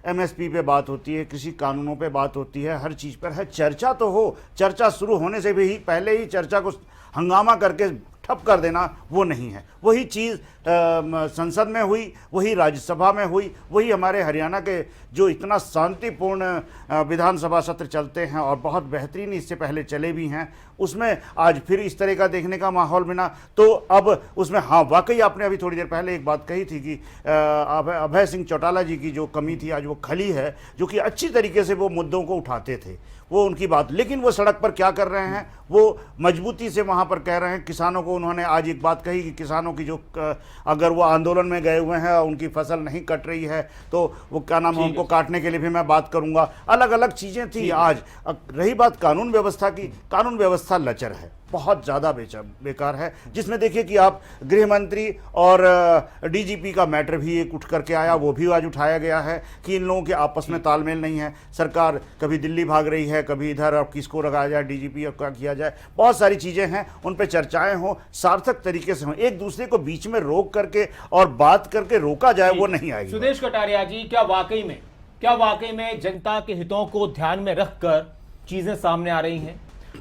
एमएसपी पे बात होती है, कृषि कानूनों पे बात होती है, हर चीज़ पर है, चर्चा तो हो। चर्चा शुरू होने से भी पहले ही चर्चा को हंगामा करके ठप कर देना वो नहीं है। वही चीज़ संसद में हुई, वही राज्यसभा में हुई, वही हमारे हरियाणा के जो इतना शांतिपूर्ण विधानसभा सत्र चलते हैं और बहुत बेहतरीन इससे पहले चले भी हैं, उसमें आज फिर इस तरह का देखने का माहौल बना। तो अब उसमें हाँ, वाकई आपने अभी थोड़ी देर पहले एक बात कही थी कि अभय सिंह चौटाला जी की जो कमी थी आज वो खली है, जो कि अच्छी तरीके से वो मुद्दों को उठाते थे, वो उनकी बात। लेकिन वो सड़क पर क्या कर रहे हैं, वो मजबूती से वहाँ पर कह रहे हैं। किसानों को उन्होंने आज एक बात कही कि किसानों की जो अगर वो आंदोलन में गए हुए हैं, उनकी फसल नहीं कट रही है तो वो क्या नाम है, उनको काटने के लिए भी मैं बात करूँगा। अलग अलग चीज़ें थी। आज रही बात कानून व्यवस्था की, कानून व्यवस्था लचर है, बहुत ज़्यादा बेकार है, जिसमें देखिए कि आप गृह मंत्री और डीजीपी का मैटर भी एक उठ करके आया, वो भी आज उठाया गया है कि इन लोगों के आपस में तालमेल नहीं है। सरकार कभी दिल्ली भाग रही है, कभी इधर, अब किसको लगाया जाए, डीजीपी और क्या किया जाए, बहुत सारी चीज़ें हैं, उन पर चर्चाएं हों, सार्थक तरीके से हों। एक दूसरे को बीच में रोक करके और बात करके रोका जाए, वो नहीं आएगी। सुदेश कटारिया जी, क्या वाकई में जनता के हितों को ध्यान में रखकर चीजें सामने आ रही हैं?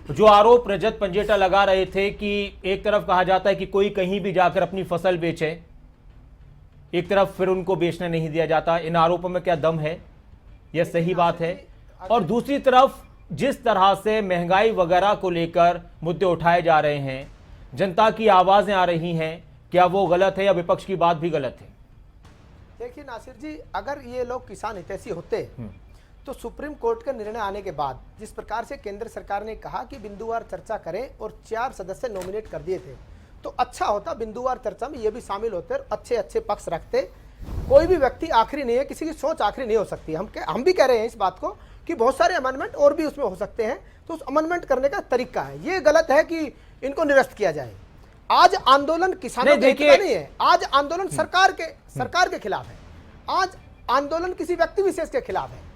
जो आरोप रजत पंजेटा लगा रहे थे कि एक तरफ कहा जाता है कि कोई कहीं भी जाकर अपनी फसल बेचे, एक तरफ फिर उनको बेचने नहीं दिया जाता, इन आरोपों में क्या दम है? यह सही बात है? और दूसरी तरफ जिस तरह से महंगाई वगैरह को लेकर मुद्दे उठाए जा रहे हैं, जनता की आवाजें आ रही हैं, क्या वो गलत है या विपक्ष की बात भी गलत है? देखिए नासिर जी, अगर ये लोग किसान हितैषी होते तो सुप्रीम कोर्ट का निर्णय आने के बाद जिस प्रकार से केंद्र सरकार ने कहा कि बिंदुवार चर्चा करें और 4 सदस्य नॉमिनेट कर दिए थे, तो अच्छा होता, बिंदुवार चर्चा में ये भी शामिल होते और अच्छे अच्छे पक्ष रखते। कोई भी व्यक्ति आखिरी नहीं है, किसी की सोच आखिरी नहीं हो सकती। हम भी कह रहे हैं इस बात को कि बहुत सारे अमेंडमेंट और भी उसमें हो सकते हैं, तो उस अमेंडमेंट करने का तरीका है। ये गलत है कि इनको निरस्त किया जाए। आज आंदोलन किसानों के हित में नहीं है, आज आंदोलन सरकार के खिलाफ है, आज आंदोलन किसी व्यक्ति विशेष के खिलाफ है।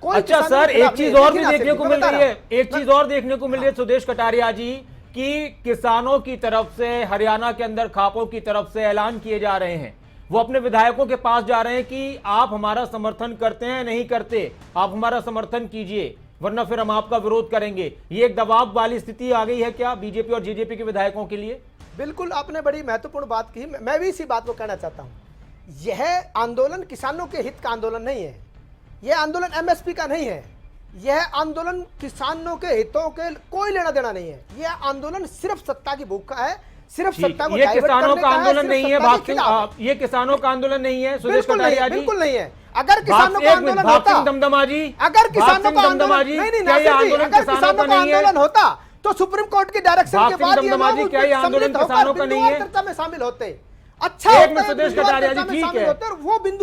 अच्छा सर, एक चीज और भी देखने को मिल रही है, एक चीज और देखने को मिल रही है सुदेश कटारिया जी, कि किसानों की तरफ से हरियाणा के अंदर खापों की तरफ से ऐलान किए जा रहे हैं, वो अपने विधायकों के पास जा रहे हैं कि आप हमारा समर्थन करते हैं नहीं करते, आप हमारा समर्थन कीजिए वरना फिर हम आपका विरोध करेंगे। ये एक दबाव वाली स्थिति आ गई है क्या बीजेपी और जेजेपी के विधायकों के लिए? बिल्कुल, आपने बड़ी महत्वपूर्ण बात की। मैं भी इसी बात को कहना चाहता हूं, यह आंदोलन किसानों के हित का आंदोलन नहीं है, यह आंदोलन एमएसपी का नहीं है, यह आंदोलन किसानों के हितों के कोई लेना देना नहीं है। यह आंदोलन सिर्फ सत्ता की भूख का है, सिर्फ सत्ता को ये किसानों का आंदोलन नहीं है भागसिंह, ये किसानों का आंदोलन नहीं है सुदेश कटारिया जी, बिल्कुल नहीं है। अगर किसानों का आंदोलन होता, दमदमा जी, अगर किसानों का आंदोलन होता तो सुप्रीम कोर्ट की डायरेक्शन के बाद ये लोग क्या ये आंदोलन किसानों का नहीं है? चर्चा में शामिल होते। अच्छा, एक मिनट सुदेश कटारिया जी, ठीक है,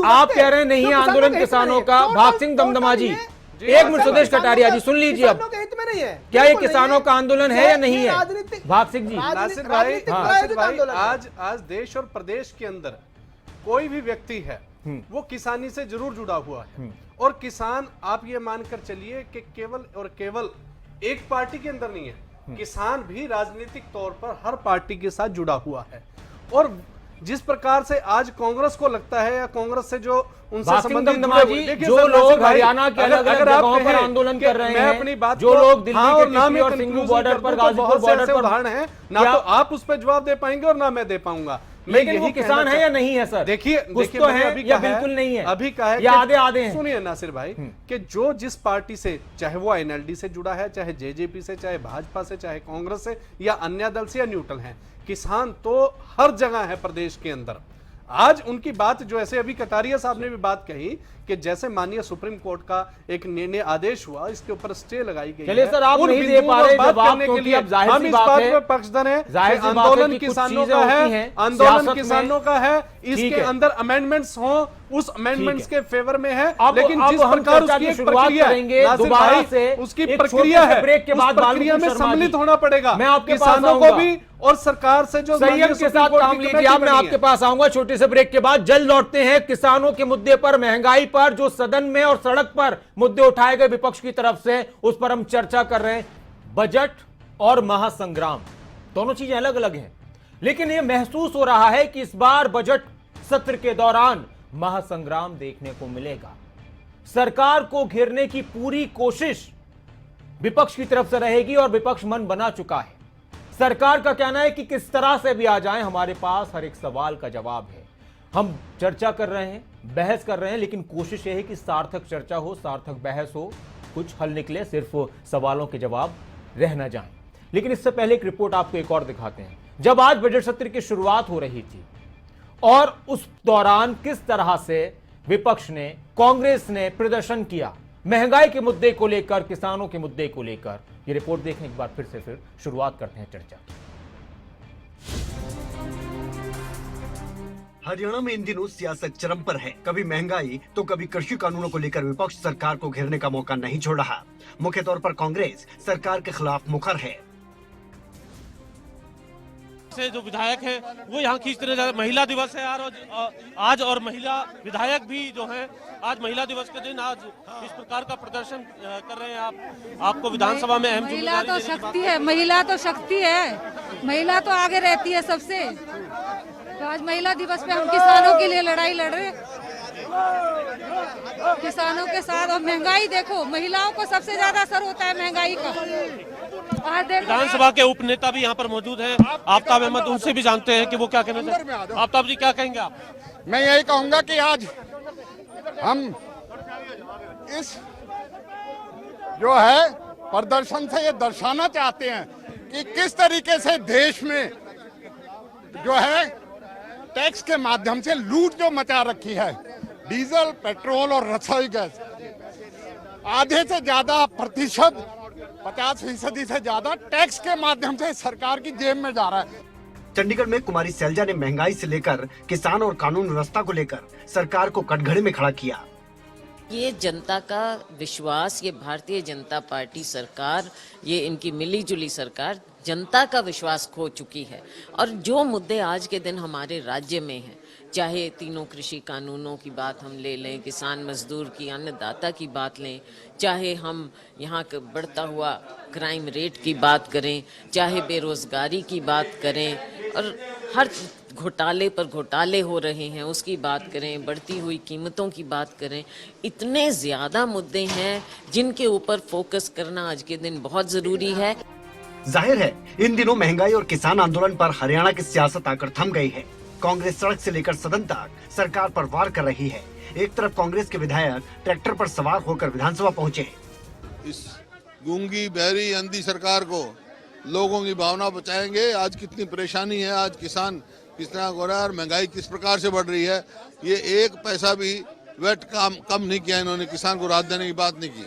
आप कह रहे हैं नहीं आंदोलन किसानों का, भागसिंह दमदमा जी, एक मिनट सुदेश कटारिया जी सुन लीजिए, अब क्या ये किसानों का आंदोलन है या नहीं है? भागसिंह जी, नासिर भाई, आज देश और प्रदेश के अंदर कोई भी व्यक्ति है वो किसानी से जरूर जुड़ा हुआ है, और किसान आप ये मानकर चलिए कि केवल और केवल एक पार्टी के अंदर नहीं है, किसान भी राजनीतिक तौर पर हर पार्टी के साथ जुड़ा हुआ है। और जिस प्रकार से आज कांग्रेस को लगता है या कांग्रेस से जो उनसे संबंधित जो लोग हरियाणा के अलग अलग जगहों पर आंदोलन कर रहे हैं, अपनी बात जो लोग दिल्ली के टिक्की और सिंगू बॉर्डर पर, गाजीपुर बॉर्डर पर उदाहरण है, ना तो आप उस पर जवाब दे पाएंगे और ना मैं दे पाऊंगा। लेकिन वो किसान है या नहीं है सर? देखिए तो है या बिल्कुल नहीं है? अभी कहा है या आधे हैं। सुनिए नासिर भाई, कि जो जिस पार्टी से, चाहे वो एनएलडी से जुड़ा है, चाहे जेजेपी से, चाहे भाजपा से, चाहे कांग्रेस से या अन्य दल से या न्यूट्रल है, किसान तो हर जगह है प्रदेश के अंदर। आज उनकी बात जो ऐसे अभी कटारिया साहब ने भी बात कही कि जैसे माननीय सुप्रीम कोर्ट का एक निर्णय आदेश हुआ, इसके ऊपर स्टे लगाई गई। चलिए सर, आप नहीं दे पा रहे जवाब करने के लिए, हम इस बात में पक्षधर हैं, आंदोलन किसानों का है, आंदोलन किसानों का है, इसके है। अंदर अमेंडमेंट्स हों, उस अमेंडमेंट्स के फेवर में है। अब लेकिन जिस हम प्रकार चर्चा उसकी की एक शुरुआत प्रक्रिया करेंगे नासिर दोबारा भाई, से उसकी एक प्रक्रिया छोटे से है, ब्रेक के उस बाद प्रक्रिया में बालकृष्ण शर्मा सम्मिलित जी, होना पड़ेगा। मैं आपके पास किसानों को आऊंगा। भी और सरकार से जो संयम के साथ काम लीजिए आप, मैं आपके पास आऊंगा छोटे से ब्रेक के बाद। जल्द लौटते हैं किसानों के मुद्दे पर, महंगाई पर, जो सदन में और सड़क पर मुद्दे उठाए गए विपक्ष की तरफ से, उस पर हम चर्चा कर रहे हैं। बजट और महासंग्राम दोनों चीजें अलग अलग हैं, लेकिन यह महसूस हो रहा है कि इस बार बजट सत्र के दौरान महासंग्राम देखने को मिलेगा। सरकार को घेरने की पूरी कोशिश विपक्ष की तरफ से रहेगी और विपक्ष मन बना चुका है। सरकार का कहना है कि किस तरह से भी आ जाएं, हमारे पास हर एक सवाल का जवाब है। हम चर्चा कर रहे हैं, बहस कर रहे हैं, लेकिन कोशिश यह है कि सार्थक चर्चा हो, सार्थक बहस हो, कुछ हल निकले, सिर्फ सवालों के जवाब रह न जाएं। लेकिन इससे पहले एक रिपोर्ट आपको एक और दिखाते हैं। जब आज बजट सत्र की शुरुआत हो रही थी और उस दौरान किस तरह से विपक्ष ने, कांग्रेस ने प्रदर्शन किया महंगाई के मुद्दे को लेकर, किसानों के मुद्दे को लेकर, ये रिपोर्ट देखें एक बार फिर शुरुआत करते हैं चर्चा की। हरियाणा में इन दिनों सियासत चरम पर है। कभी महंगाई तो कभी कृषि कानूनों को लेकर विपक्ष सरकार को घेरने का मौका नहीं छोड़ रहा। मुख्य तौर पर कांग्रेस सरकार के खिलाफ मुखर है। से जो विधायक हैं वो यहाँ खींचते नजर। महिला दिवस है आज और महिला विधायक भी जो हैं आज महिला दिवस के दिन आज इस प्रकार का प्रदर्शन कर रहे हैं। आपको विधानसभा में अहम महिला तो शक्ति है, महिला तो शक्ति है, महिला तो आगे रहती है सबसे। तो आज महिला दिवस पे हम किसानों के लिए लड़ाई लड़ रहे हैं, किसानों के साथ। और महंगाई देखो, महिलाओं को सबसे ज्यादा असर होता है महंगाई का। विधानसभा के उप नेता भी यहाँ पर मौजूद हैं, आफ्ताब अहमद, उनसे भी जानते हैं कि वो क्या कहना चाहते हैं। आफ्ताब जी क्या कहेंगे आप? मैं यही कहूंगा कि आज हम इस जो है प्रदर्शन से ये दर्शाना चाहते हैं कि किस तरीके से देश में जो है टैक्स के माध्यम से लूट जो मचा रखी है। डीजल, पेट्रोल और रसोई गैस आधे से ज्यादा प्रतिशत, 50% से ज्यादा टैक्स के माध्यम से सरकार की जेब में जा रहा है। चंडीगढ़ में कुमारी सैलजा ने महंगाई से लेकर किसान और कानून व्यवस्था को लेकर सरकार को कटघरे में खड़ा किया। ये जनता का विश्वास, ये भारतीय जनता पार्टी सरकार, ये इनकी मिलीजुली सरकार जनता का विश्वास खो चुकी है। और जो मुद्दे आज के दिन हमारे राज्य में हैं, चाहे तीनों कृषि कानूनों की बात हम ले लें, किसान मजदूर की, अन्नदाता की बात लें, चाहे हम यहाँ का बढ़ता हुआ क्राइम रेट की बात करें, चाहे बेरोजगारी की बात करें, और हर घोटाले पर घोटाले हो रहे हैं उसकी बात करें, बढ़ती हुई कीमतों की बात करें, इतने ज़्यादा मुद्दे हैं जिनके ऊपर फोकस करना आज के दिन बहुत ज़रूरी है। जाहिर है इन दिनों महंगाई और किसान आंदोलन पर हरियाणा की सियासत आकर थम गई है। कांग्रेस सड़क से लेकर सदन तक सरकार पर वार कर रही है। एक तरफ कांग्रेस के विधायक ट्रैक्टर पर सवार होकर विधानसभा पहुंचे। इस गूंगी बहरी अंधी सरकार को लोगों की भावना बचाएंगे। आज कितनी परेशानी है, आज किसान किस तरह हो रहा है और महंगाई किस प्रकार से बढ़ रही है। ये एक पैसा भी वेट कम नहीं किया इन्होंने, किसान को राहत देने की बात नहीं की।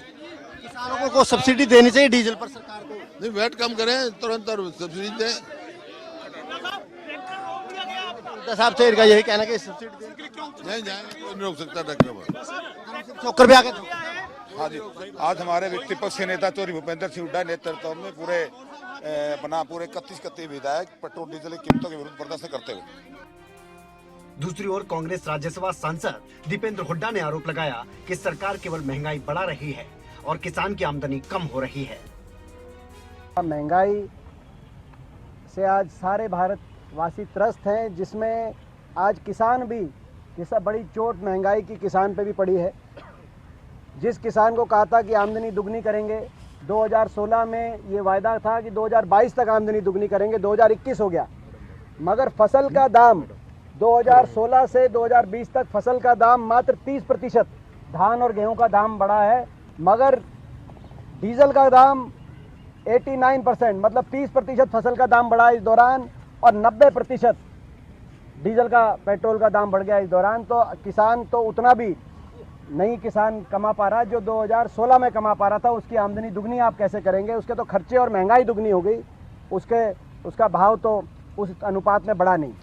किसानों को सब्सिडी देनी चाहिए डीजल पर सरकार को। नहीं, वेट कम करें, तुरंत सब्सिडी दें। साहब से इनका यही कहना कि सब्सिडी नहीं जाएंगे, कोई नहीं रोक सकता ट्रैक्टर पर। चौकर भी आगे। हाँ जी, आज हमारे विपक्ष के नेता चौधरी भूपेंद्र सिंह हुड्डा नेतृत्व में पूरे 31 विधायक पेट्रोल डीजल की कीमतों के विरुद्ध प्रदर्शन करते हुए। दूसरी ओर कांग्रेस राज्यसभा सांसद दीपेंद्र हुड्डा ने आरोप लगाया कि सरकार केवल महंगाई बढ़ा रही है और किसान की आमदनी कम हो रही है। महंगाई से आज सारे भारतवासी त्रस्त हैं, जिसमें आज किसान भी, बड़ी चोट महंगाई की किसान पे भी पड़ी है। जिस किसान को कहा था कि आमदनी दुगनी करेंगे, 2016 में ये वायदा था कि 2022 तक आमदनी दुगनी करेंगे, 2021 हो गया, मगर फसल का दाम 2016 से 2020 तक फसल का दाम मात्र 30%, धान और गेहूं का दाम बढ़ा है, मगर डीजल का दाम 89%, मतलब 30% फसल का दाम बढ़ा इस दौरान, और 90% डीजल का, पेट्रोल का दाम बढ़ गया इस दौरान। तो किसान तो उतना भी नहीं किसान कमा पा रहा जो 2016 में कमा पा रहा था। उसकी आमदनी दुगनी आप कैसे करेंगे? उसके तो खर्चे और महंगाई दुगनी हो गई, उसका भाव तो उस अनुपात में बढ़ा नहीं।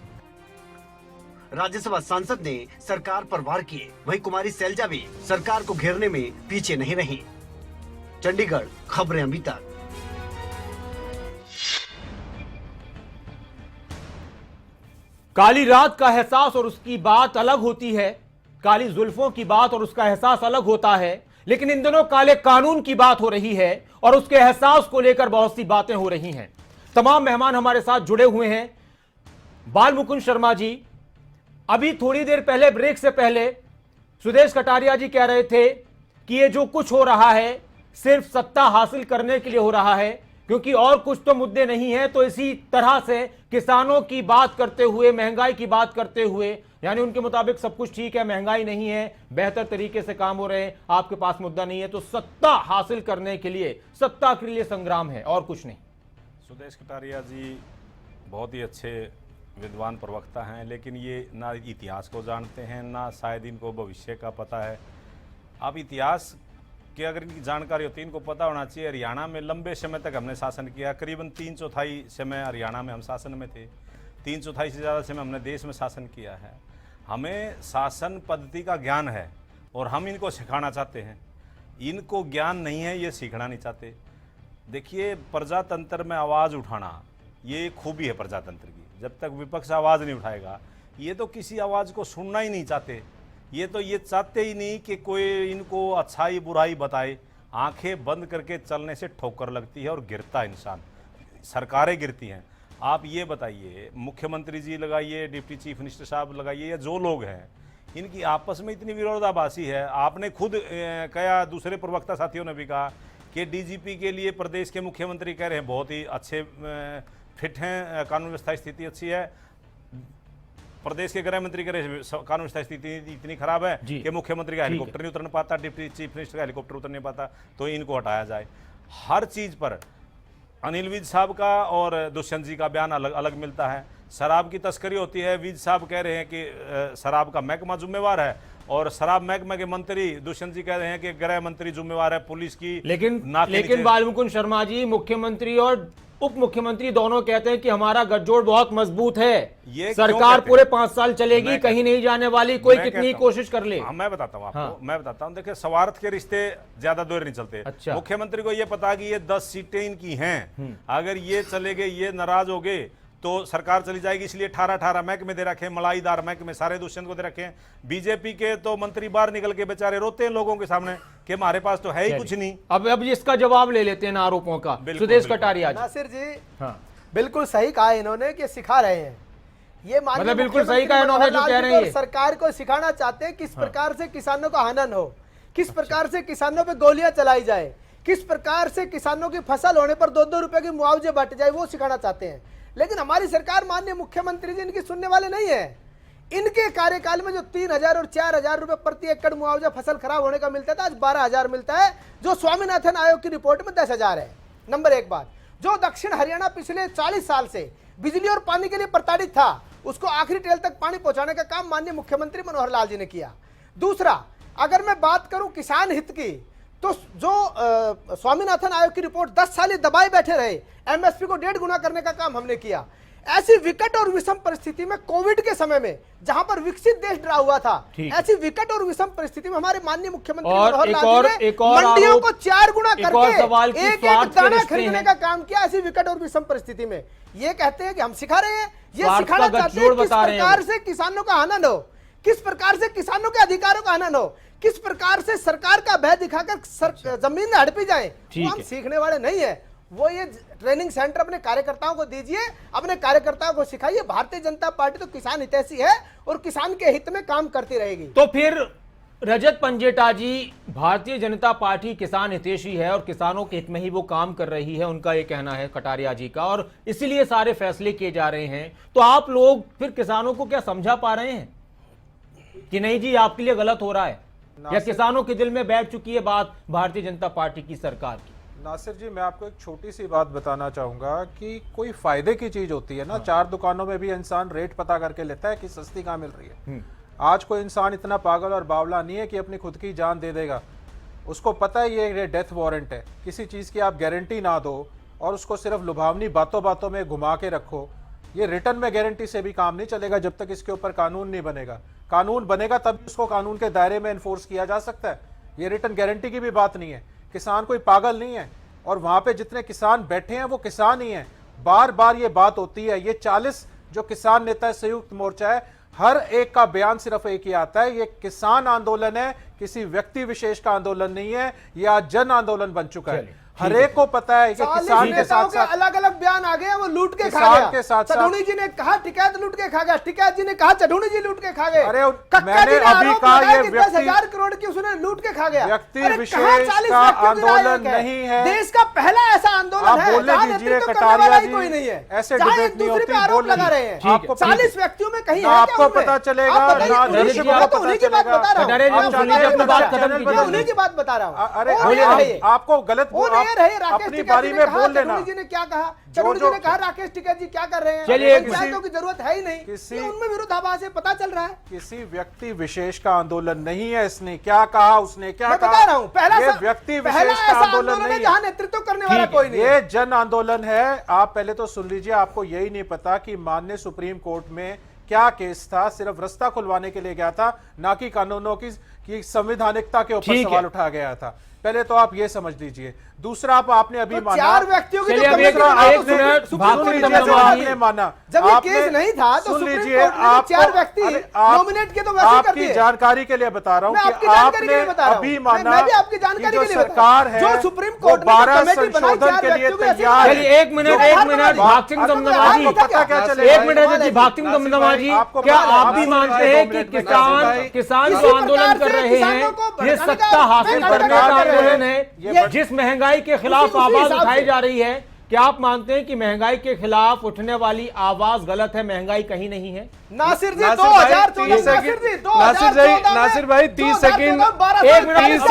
राज्यसभा सांसद ने सरकार पर वार किए, वहीं कुमारी सैलजा भी सरकार को घेरने में पीछे नहीं रही। चंडीगढ़ खबरें अभी तक। काली रात का एहसास और उसकी बात अलग होती है, काली जुल्फों की बात और उसका एहसास अलग होता है, लेकिन इन दिनों काले कानून की बात हो रही है और उसके एहसास को लेकर बहुत सी बातें हो रही हैं। तमाम मेहमान हमारे साथ जुड़े हुए हैं। बाल मुकुंद शर्मा जी, अभी थोड़ी देर पहले, ब्रेक से पहले सुदेश कटारिया जी कह रहे थे कि ये जो कुछ हो रहा है सिर्फ सत्ता हासिल करने के लिए हो रहा है, क्योंकि और कुछ तो मुद्दे नहीं है। तो इसी तरह से किसानों की बात करते हुए, महंगाई की बात करते हुए, यानी उनके मुताबिक सब कुछ ठीक है, महंगाई नहीं है, बेहतर तरीके से काम हो रहे हैं, आपके पास मुद्दा नहीं है, तो सत्ता हासिल करने के लिए, सत्ता के लिए संग्राम है और कुछ नहीं। सुदेश कटारिया जी बहुत ही अच्छे विद्वान प्रवक्ता हैं, लेकिन ये ना इतिहास को जानते हैं, ना शायद इनको भविष्य का पता है। अब इतिहास कि अगर इनकी जानकारी होती है, इनको पता होना चाहिए हरियाणा में लंबे समय तक हमने शासन किया, करीबन 3/4 समय हरियाणा में हम शासन में थे, 3/4 से ज़्यादा समय हमने देश में शासन किया है। हमें शासन पद्धति का ज्ञान है और हम इनको सिखाना चाहते हैं। इनको ज्ञान नहीं है, ये सीखना नहीं चाहते। देखिए, प्रजातंत्र में आवाज़ उठाना ये खूबी है प्रजातंत्र की। जब तक विपक्ष आवाज़ नहीं उठाएगा, ये तो किसी आवाज़ को सुनना ही नहीं चाहते। ये तो ये चाहते ही नहीं कि कोई इनको अच्छाई बुराई बताए। आंखें बंद करके चलने से ठोकर लगती है और गिरता है इंसान, सरकारें गिरती हैं। आप ये बताइए, मुख्यमंत्री जी लगाइए, डिप्टी चीफ मिनिस्टर साहब लगाइए, या जो लोग हैं, इनकी आपस में इतनी विरोधाभासी है। आपने खुद कहा, दूसरे प्रवक्ता साथियों ने भी कहा कि डीजीपी के लिए प्रदेश के मुख्यमंत्री कह रहे हैं बहुत ही अच्छे फिट हैं, कानून व्यवस्था स्थिति अच्छी है। प्रदेश के गृह मंत्री कह रहे कानून व्यवस्था स्थिति इतनी खराब है कि मुख्यमंत्री का हेलीकॉप्टर नहीं उतरने पाता, डिप्टी चीफ मिनिस्टर का हेलीकॉप्टर उतर नहीं पाता, तो इनको हटाया जाए। हर चीज़ पर अनिल विज साहब का और दुष्यंत जी का बयान अलग अलग मिलता है। शराब की तस्करी होती है, विज साहब कह रहे हैं कि शराब का महकमा जिम्मेवार है, और शराब महकमे के मंत्री दुष्यंत जी कह रहे हैं कि गृह मंत्री जिम्मेवार है, पुलिस की। लेकिन बाल मुकुंद शर्मा जी, मुख्यमंत्री और उप मुख्यमंत्री दोनों कहते हैं कि हमारा गठजोड़ बहुत मजबूत है, सरकार पूरे 5 साल चलेगी, कहीं नहीं जाने वाली, कोई कितनी कोशिश कर ले। मैं बताता हूँ आपको, मैं बताता हूँ। देखिए, स्वार्थ के रिश्ते ज्यादा दूर नहीं चलते। अच्छा। मुख्यमंत्री को ये पता कि ये 10 सीटें इनकी हैं, अगर ये चले गए, ये नाराज हो गए तो सरकार चली जाएगी, इसलिए 18 महकमे दे रखे, मलाईदार महकमे सारे दुष्यंत को दे रखे। बीजेपी के तो मंत्री बाहर निकल के बेचारे रोते हैं लोगों के सामने कि हमारे पास तो है ही कुछ नहीं। अब इसका जवाब ले लेते हैं आरोपों का। सुदेश कटारिया जी। नासिर जी, हाँ, बिल्कुल सही कहा इन्होंने कि सिखा रहे हैं। ये मतलब बिल्कुल सही कहा इन्होंने जो कह रहे हैं, सरकार को सिखाना चाहते हैं किस प्रकार से किसानों का हनन हो, किस प्रकार से किसानों पे गोलियां चलाई जाए, किस प्रकार से किसानों की फसल होने पर 2-2 रुपए की मुआवजे बांटे जाए, वो सिखाना चाहते हैं। लेकिन हमारी सरकार, माननीय मुख्यमंत्री जी, इनकी सुनने वाले नहीं है। इनके कार्यकाल में जो 3,000 और 4,000 रुपए प्रति एकड़ मुआवजा फसल खराब होने का मिलता था, आज 12,000 मिलता है, जो स्वामीनाथन आयोग की रिपोर्ट में 10,000 है। नंबर 1 बात, जो दक्षिण हरियाणा पिछले 40 साल से बिजली और पानी के लिए प्रताड़ित था, उसको आखिरी टेल तक पानी पहुंचाने का काम माननीय मुख्यमंत्री मनोहर लाल जी ने किया। दूसरा, अगर मैं बात करूं किसान हित की, तो जो स्वामीनाथन आयोग की रिपोर्ट 10 साल दबाए बैठे रहे, एमएसपी को 1.5 गुना करने का काम हमने किया। ऐसी विकट और विषम परिस्थिति में, कोविड के समय में, जहां पर विकसित देश डरा हुआ था, ऐसी विकट और विषम परिस्थिति में हमारे माननीय मुख्यमंत्री मनोहर लाल जी ने मंडियों को 4 गुना करके एक दाना खरीदने का काम किया। ऐसी विकट और विषम परिस्थिति में ये कहते हैं कि हम सिखा रहे हैं, ये सिखाना चाहते हैं किस प्रकार से किसानों का हनन हो, किस प्रकार से किसानों के अधिकारों का हनन हो, किस प्रकार से सरकार का भय दिखाकर जमीन में हड़पी जाए। वो हम सीखने वाले नहीं है। वो ये ट्रेनिंग सेंटर अपने कार्यकर्ताओं को दीजिए, अपने कार्यकर्ताओं को सिखाइए। भारतीय जनता पार्टी तो किसान हितैषी है और किसान के हित में काम करती रहेगी। तो फिर रजत पंजेटा जी, भारतीय जनता पार्टी किसान हितैषी है और किसानों के हित में ही वो काम कर रही है, उनका ये कहना है कटारिया जी का, और इसीलिए सारे फैसले किए जा रहे हैं। तो आप लोग फिर किसानों को क्या समझा पा रहे हैं कि नहीं जी आपके लिए गलत हो रहा है, या किसानों के दिल में बैठ चुकी है बात भारतीय जनता पार्टी की सरकार की? नासिर जी, मैं आपको एक छोटी सी बात बताना चाहूंगा कि कोई फायदे की चीज होती है ना, 4 दुकानों में भी इंसान रेट पता करके लेता है कि सस्ती कहाँ मिल रही है। आज कोई इंसान इतना पागल और बावला नहीं है कि अपनी खुद की जान दे देगा। उसको पता है ये डेथ वारंट है, किसी चीज की आप गारंटी ना दो और उसको सिर्फ लुभावनी बातों बातों में घुमा के रखो, ये रिटर्न में गारंटी से भी काम नहीं चलेगा जब तक इसके ऊपर कानून नहीं बनेगा। कानून बनेगा तब उसको कानून के दायरे में एनफोर्स किया जा सकता है। ये रिटर्न गारंटी की भी बात नहीं है। किसान कोई पागल नहीं है, और वहां पे जितने किसान बैठे हैं वो किसान ही हैं। बार बार ये बात होती है, ये 40 जो किसान नेता है, संयुक्त मोर्चा है, हर एक का बयान सिर्फ एक ही आता है, ये किसान आंदोलन है, किसी व्यक्ति विशेष का आंदोलन नहीं है, यह जन आंदोलन बन चुका है। हर एक को पता है कि किसान के साथ साथ अलग अलग बयान आ गए, वो लूट के खा गया। के साथ चढ़ूनी जी ने कहा टिकैत लूट के खा गया, टिकैत जी ने कहा चढ़ूनी जी लूट के खा गए। अरे मैंने अभी कहा ये व्यक्ति 10,000 करोड़ की उसने लूट के खा गया। व्यक्ति विशेष का आंदोलन नहीं है, देश का पहला ऐसा आंदोलन है बोलने दीजिए कटारिया जी, कोई नहीं है, ऐसे डिबेट नहीं होती, आरोप लगा रहे हैं। आपको 40 व्यक्तियों में कहीं आपको पता चलेगा, उन्हीं की बात बता रहा हूँ, उन्हीं की बात बता रहा हूँ। अरे आपको गलत अपनी बारी में बोल लेना। जी ने क्या कहा, चढ़ूनी जी ने कहा राकेश टिकैत जी क्या कर रहे हैं, चलिए पंचायतों की जरूरत है ही नहीं, उनमें विरोधाभास है, पता चल रहा है। किसी व्यक्ति विशेष का आंदोलन नहीं है। इसने क्या कहा, उसने क्या कहा, बता रहा हूं, पहला ये व्यक्ति विशेष का आंदोलन नहीं है, जहां नेतृत्व करने वाला कोई नहीं, ये जन आंदोलन है। आप पहले तो सुन लीजिए, आपको यही नहीं पता कि माननीय सुप्रीम कोर्ट में क्या केस था, सिर्फ रास्ता खुलवाने के लिए गया था, ना कि कानूनों की संवैधानिकता के ऊपर सवाल उठाया गया था। पहले तो आप ये समझ लीजिए। दूसरा, आपने अभी माना 4 व्यक्तियों की माना जब ये केस नहीं था तो सुन सुप्रीम लीजिए, कोर्ट ने 4 व्यक्ति नॉमिनेट किए तो वैसे कर दिए। आपकी जानकारी के लिए बता रहा हूँ कि आपने अभी माना मैं भी आपकी जानकारी के लिए सरकार है जो सुप्रीम कोर्ट ने 12 संशोधन के लिए तैयार है। एक मिनट भाग सिंह दमदमा जी, पता क्या चलेगा, एक मिनट जी, भाग सिंह दमदमा जी, क्या आप भी मानते हैं कि किसान जो आंदोलन कर रहे हैं ये सत्ता हासिल करने का आंदोलन है, जिस महंगाई के खिलाफ आवाज उठाई जा रही है? क्या आप मानते हैं कि महंगाई के खिलाफ उठने वाली आवाज गलत है, महंगाई कहीं नहीं है? नासिर जी 2014 नासिर भाई 30 सेकंड, एक मिनट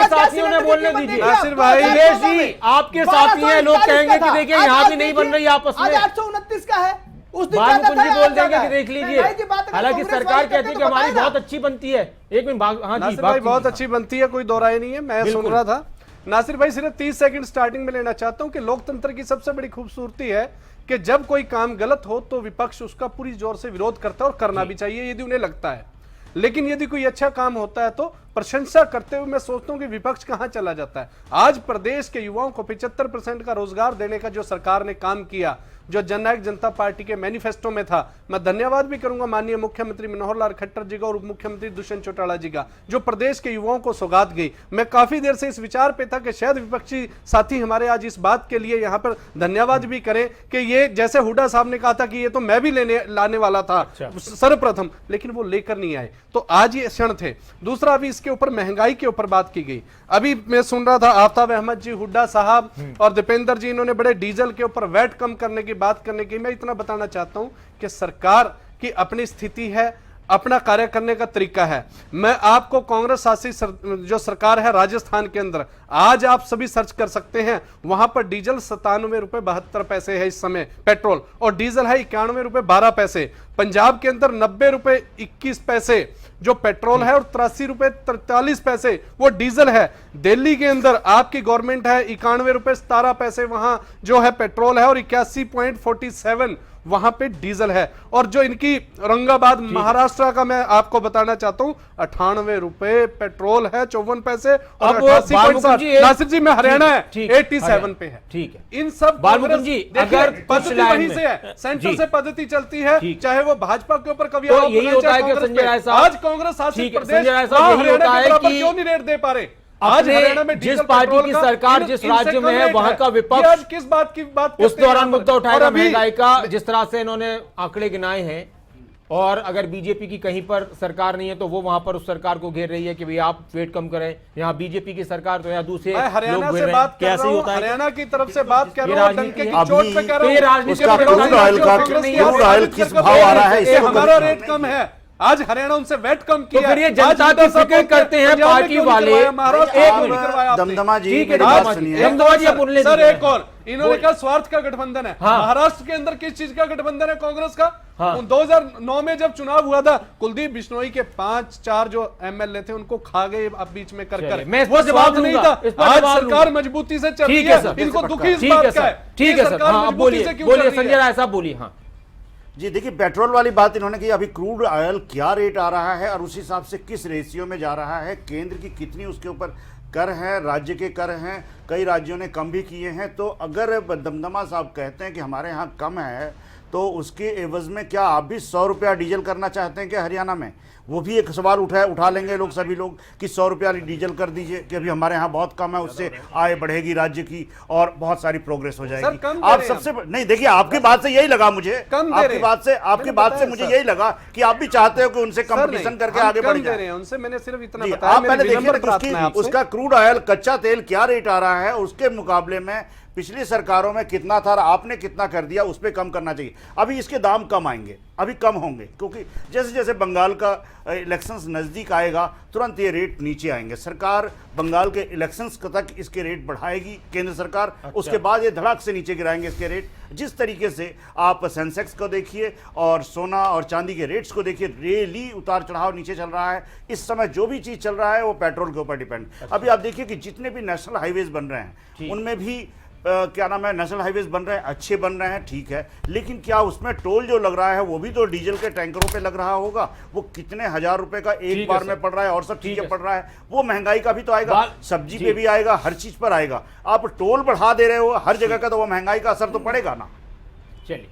साथियों ने बोलने दीजिए। नासिर भाई जी आपके साथी हैं, लोग कहेंगे कि देखिए यहाँ भी नहीं बन रही आपस में। 829 का है, बालमुकुंद जी बोल देंगे कि देख लीजिए, हालांकि सरकार कहती है कि हमारी बहुत अच्छी बनती है। एक मिनट, हाँ जी, भाई बहुत अच्छी बनती है, कोई दो राय नहीं है, मैं सुन रहा था। नासिर भाई सिर्फ 30 सेकंड स्टार्टिंग में लेना चाहता हूं कि लोकतंत्र की सबसे बड़ी खूबसूरती है कि जब कोई काम गलत हो तो विपक्ष उसका पूरी जोर से विरोध करता है, और करना भी चाहिए यदि उन्हें लगता है। लेकिन यदि कोई अच्छा काम होता है तो प्रशंसा करते हुए मैं सोचता हूं कि विपक्ष कहां चला जाता है। आज प्रदेश के युवाओं को 75% का रोजगार देने का जो सरकार ने काम किया, जो जननायक जनता पार्टी के मैनिफेस्टो में था, मैं धन्यवाद भी करूंगा माननीय मुख्यमंत्री मनोहर लाल खट्टर जी का और उप मुख्यमंत्री दुष्यंत चौटाला जी का, जो प्रदेश के युवाओं को सौगात गई। मैं काफी देर से इस विचार पे था कि शायद विपक्षी साथी हमारे आज इस बात के लिए यहाँ पर धन्यवाद भी करें कि ये, जैसे हुड्डा साहब ने कहा था कि ये तो मैं भी लाने वाला था सर्वप्रथम, लेकिन वो लेकर नहीं आए, तो आज ये क्षण थे। दूसरा, अभी इसके ऊपर महंगाई के ऊपर बात की गई। अभी मैं सुन रहा था आफ्ताब अहमद जी, हुड्डा साहब और दीपेंद्र जी, इन्होंने बड़े डीजल के ऊपर वैट कम करने की बात करने की। मैं इतना बताना चाहता हूं कि सरकार की अपनी स्थिति है, अपना कार्य करने का तरीका है। मैं आपको कांग्रेस शासित जो सरकार है राजस्थान के अंदर, आज आप सभी सर्च कर सकते हैं, वहां पर डीजल 97 रुपए 72 पैसे है इस समय पेट्रोल, और डीजल है 91 रुपए 12 पैसे। पंजाब के अंदर 90 रुपए 21 पैसे जो पेट्रोल है, और 83 रुपए 43 पैसे वो डीजल है। दिल्ली के अंदर आपकी गवर्नमेंट है 91 रुपए 17 पैसे वहां जो है पेट्रोल है, और 81.47 वहां पे डीजल है। और जो इनकी औरंगाबाद महाराष्ट्र का मैं आपको बताना चाहता हूं 98 रुपए पेट्रोल है 54 पैसे, और 88.7। नासिर जी में हरियाणा है 87 पे है। ठीक है, इन सब जी अगर पद्धति वहीं से है, सेंटर से पद्धति चलती है, चाहे वो भाजपा के ऊपर कभी तो यही होता है कि संजय राय साहब, आज कांग्रेस शासित प्रदेश हरियाणा के बराबर क्यों नहीं रेट दे पा रहे? आज हरियाणा में जिस पार्टी की सरकार जिस राज्य में है वहां का विपक्ष किस बात की बात उस दौरान मुद्दा उठाएगा महंगाई का, जिस तरह से इन्होंने आंकड़े गिनाए हैं। और अगर बीजेपी की कहीं पर सरकार नहीं है तो वो वहां पर उस सरकार को घेर रही है कि भाई आप वेट कम करें। यहाँ बीजेपी की सरकार तो यहाँ दूसरे हरियाणा लोग से बात कर रहा हूं, हरियाणा की तरफ से बात कर रहा हूं, डंके की चोट पे कर रहा हूं। हमारा रेट कम है, आज हरियाणा उनसे वेट कम किया। तो फिर ये जनता तो फिक्र करते हैं पार्टी वाले। दमदमा जी, दमदमा जी बोलने सर एक और, इन्होंने कहा स्वार्थ का गठबंधन है। महाराष्ट्र के अंदर किस चीज का गठबंधन है कांग्रेस का? 2009 में जब चुनाव हुआ था, कुलदीप बिश्नोई के 5-4 जो एमएलए थे उनको खा गए अब बीच में कर। मैं वो जवाब नहीं था। आज सरकार मजबूती से चल रही है, इनको दुखी इस बात का है। ठीक है सर, हाँ बोलिए संजय राय साहब बोलिए। हाँ जी देखिए, पेट्रोल वाली बात इन्होंने की, अभी क्रूड ऑयल क्या रेट आ रहा है और उस हिसाब से किस रेशियो में जा रहा है, केंद्र की कितनी उसके ऊपर कर हैं, राज्य के कर हैं, कई राज्यों ने कम भी किए हैं। तो अगर दमदमा साहब कहते हैं कि हमारे यहाँ कम है, तो उसके एवज में क्या आप भी 100 रुपया डीजल करना चाहते हैं क्या हरियाणा में? वो भी एक सवाल उठा लेंगे लोग, सभी लोग, कि 100 रुपया डीजल कर दीजिए कि अभी हमारे यहाँ बहुत कम है, उससे आय बढ़ेगी राज्य की और बहुत सारी प्रोग्रेस हो जाएगी। आप सबसे नहीं, देखिए आपकी बात से यही लगा मुझे, आपकी बात से मुझे यही लगा कि आप भी चाहते हो कि उनसे कंपटीशन करके आगे बढ़ जाए। उनसे मैंने सिर्फ इतना बताया। आप पहले देखिए उसका क्रूड ऑयल, कच्चा तेल क्या रेट आ रहा है, उसके मुकाबले में पिछली सरकारों में कितना था, आपने कितना कर दिया, उस पर कम करना चाहिए। अभी इसके दाम कम आएंगे, अभी कम होंगे, क्योंकि जैसे जैसे बंगाल का इलेक्शंस नज़दीक आएगा तुरंत ये रेट नीचे आएंगे। सरकार बंगाल के इलेक्शंस तक इसके रेट बढ़ाएगी केंद्र सरकार। अच्छा। उसके बाद ये धड़ाक से नीचे गिराएंगे इसके रेट। जिस तरीके से आप सेंसेक्स को देखिए और सोना और चांदी के रेट्स को देखिए, रेली उतार चढ़ाव नीचे चल रहा है। इस समय जो भी चीज़ चल रहा है वो पेट्रोल के ऊपर डिपेंड। अच्छा। अभी आप देखिए कि जितने भी नेशनल हाईवेज बन रहे हैं उनमें भी क्या नाम है, नेशनल हाईवेज बन रहे हैं, अच्छे बन रहे हैं, ठीक है, लेकिन क्या उसमें टोल जो लग रहा है वो भी तो डीजल के टैंकरों पे लग रहा होगा? वो कितने हजार रुपए का एक बार में पड़ रहा है और सब चीजें पड़ रहा है। वो महंगाई का भी तो आएगा, सब्जी पे भी आएगा, हर चीज पर आएगा। आप टोल बढ़ा दे रहे हो हर जगह का, तो वो महंगाई का असर तो पड़ेगा ना। चलिए,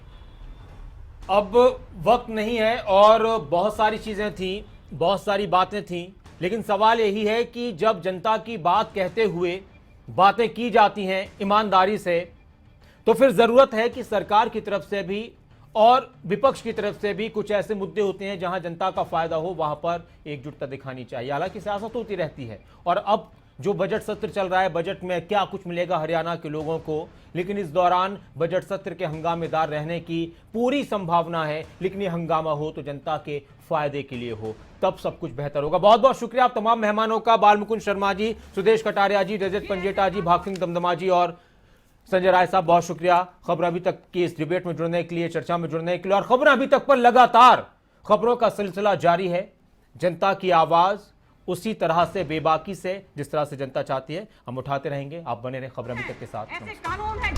अब वक्त नहीं है और बहुत सारी चीजें थी, बहुत सारी बातें थी, लेकिन सवाल यही है कि जब जनता की बात कहते हुए बातें की जाती हैं ईमानदारी से, तो फिर जरूरत है कि सरकार की तरफ से भी और विपक्ष की तरफ से भी कुछ ऐसे मुद्दे होते हैं जहां जनता का फायदा हो, वहां पर एकजुटता दिखानी चाहिए। हालांकि सियासत होती रहती है और अब जो बजट सत्र चल रहा है, बजट में क्या कुछ मिलेगा हरियाणा के लोगों को, लेकिन इस दौरान बजट सत्र के हंगामेदार रहने की पूरी संभावना है। लेकिन ये हंगामा हो तो जनता के फायदे के लिए हो, तब सब कुछ बेहतर होगा। बहुत बहुत शुक्रिया आप तमाम मेहमानों का, बालमुकुंद शर्मा जी, सुदेश कटारिया जी, रजत पंजेटा जी, भाग सिंह दमदमा जी और संजय राय साहब, बहुत शुक्रिया खबर अभी तक की इस डिबेट में जुड़ने के लिए, चर्चा में जुड़ने के लिए। और खबर अभी तक पर लगातार खबरों का सिलसिला जारी है। जनता की आवाज उसी तरह से बेबाकी से, जिस तरह से जनता चाहती है, हम उठाते रहेंगे। आप बने रहे खबर अभी तक के साथ। ऐसे कानून है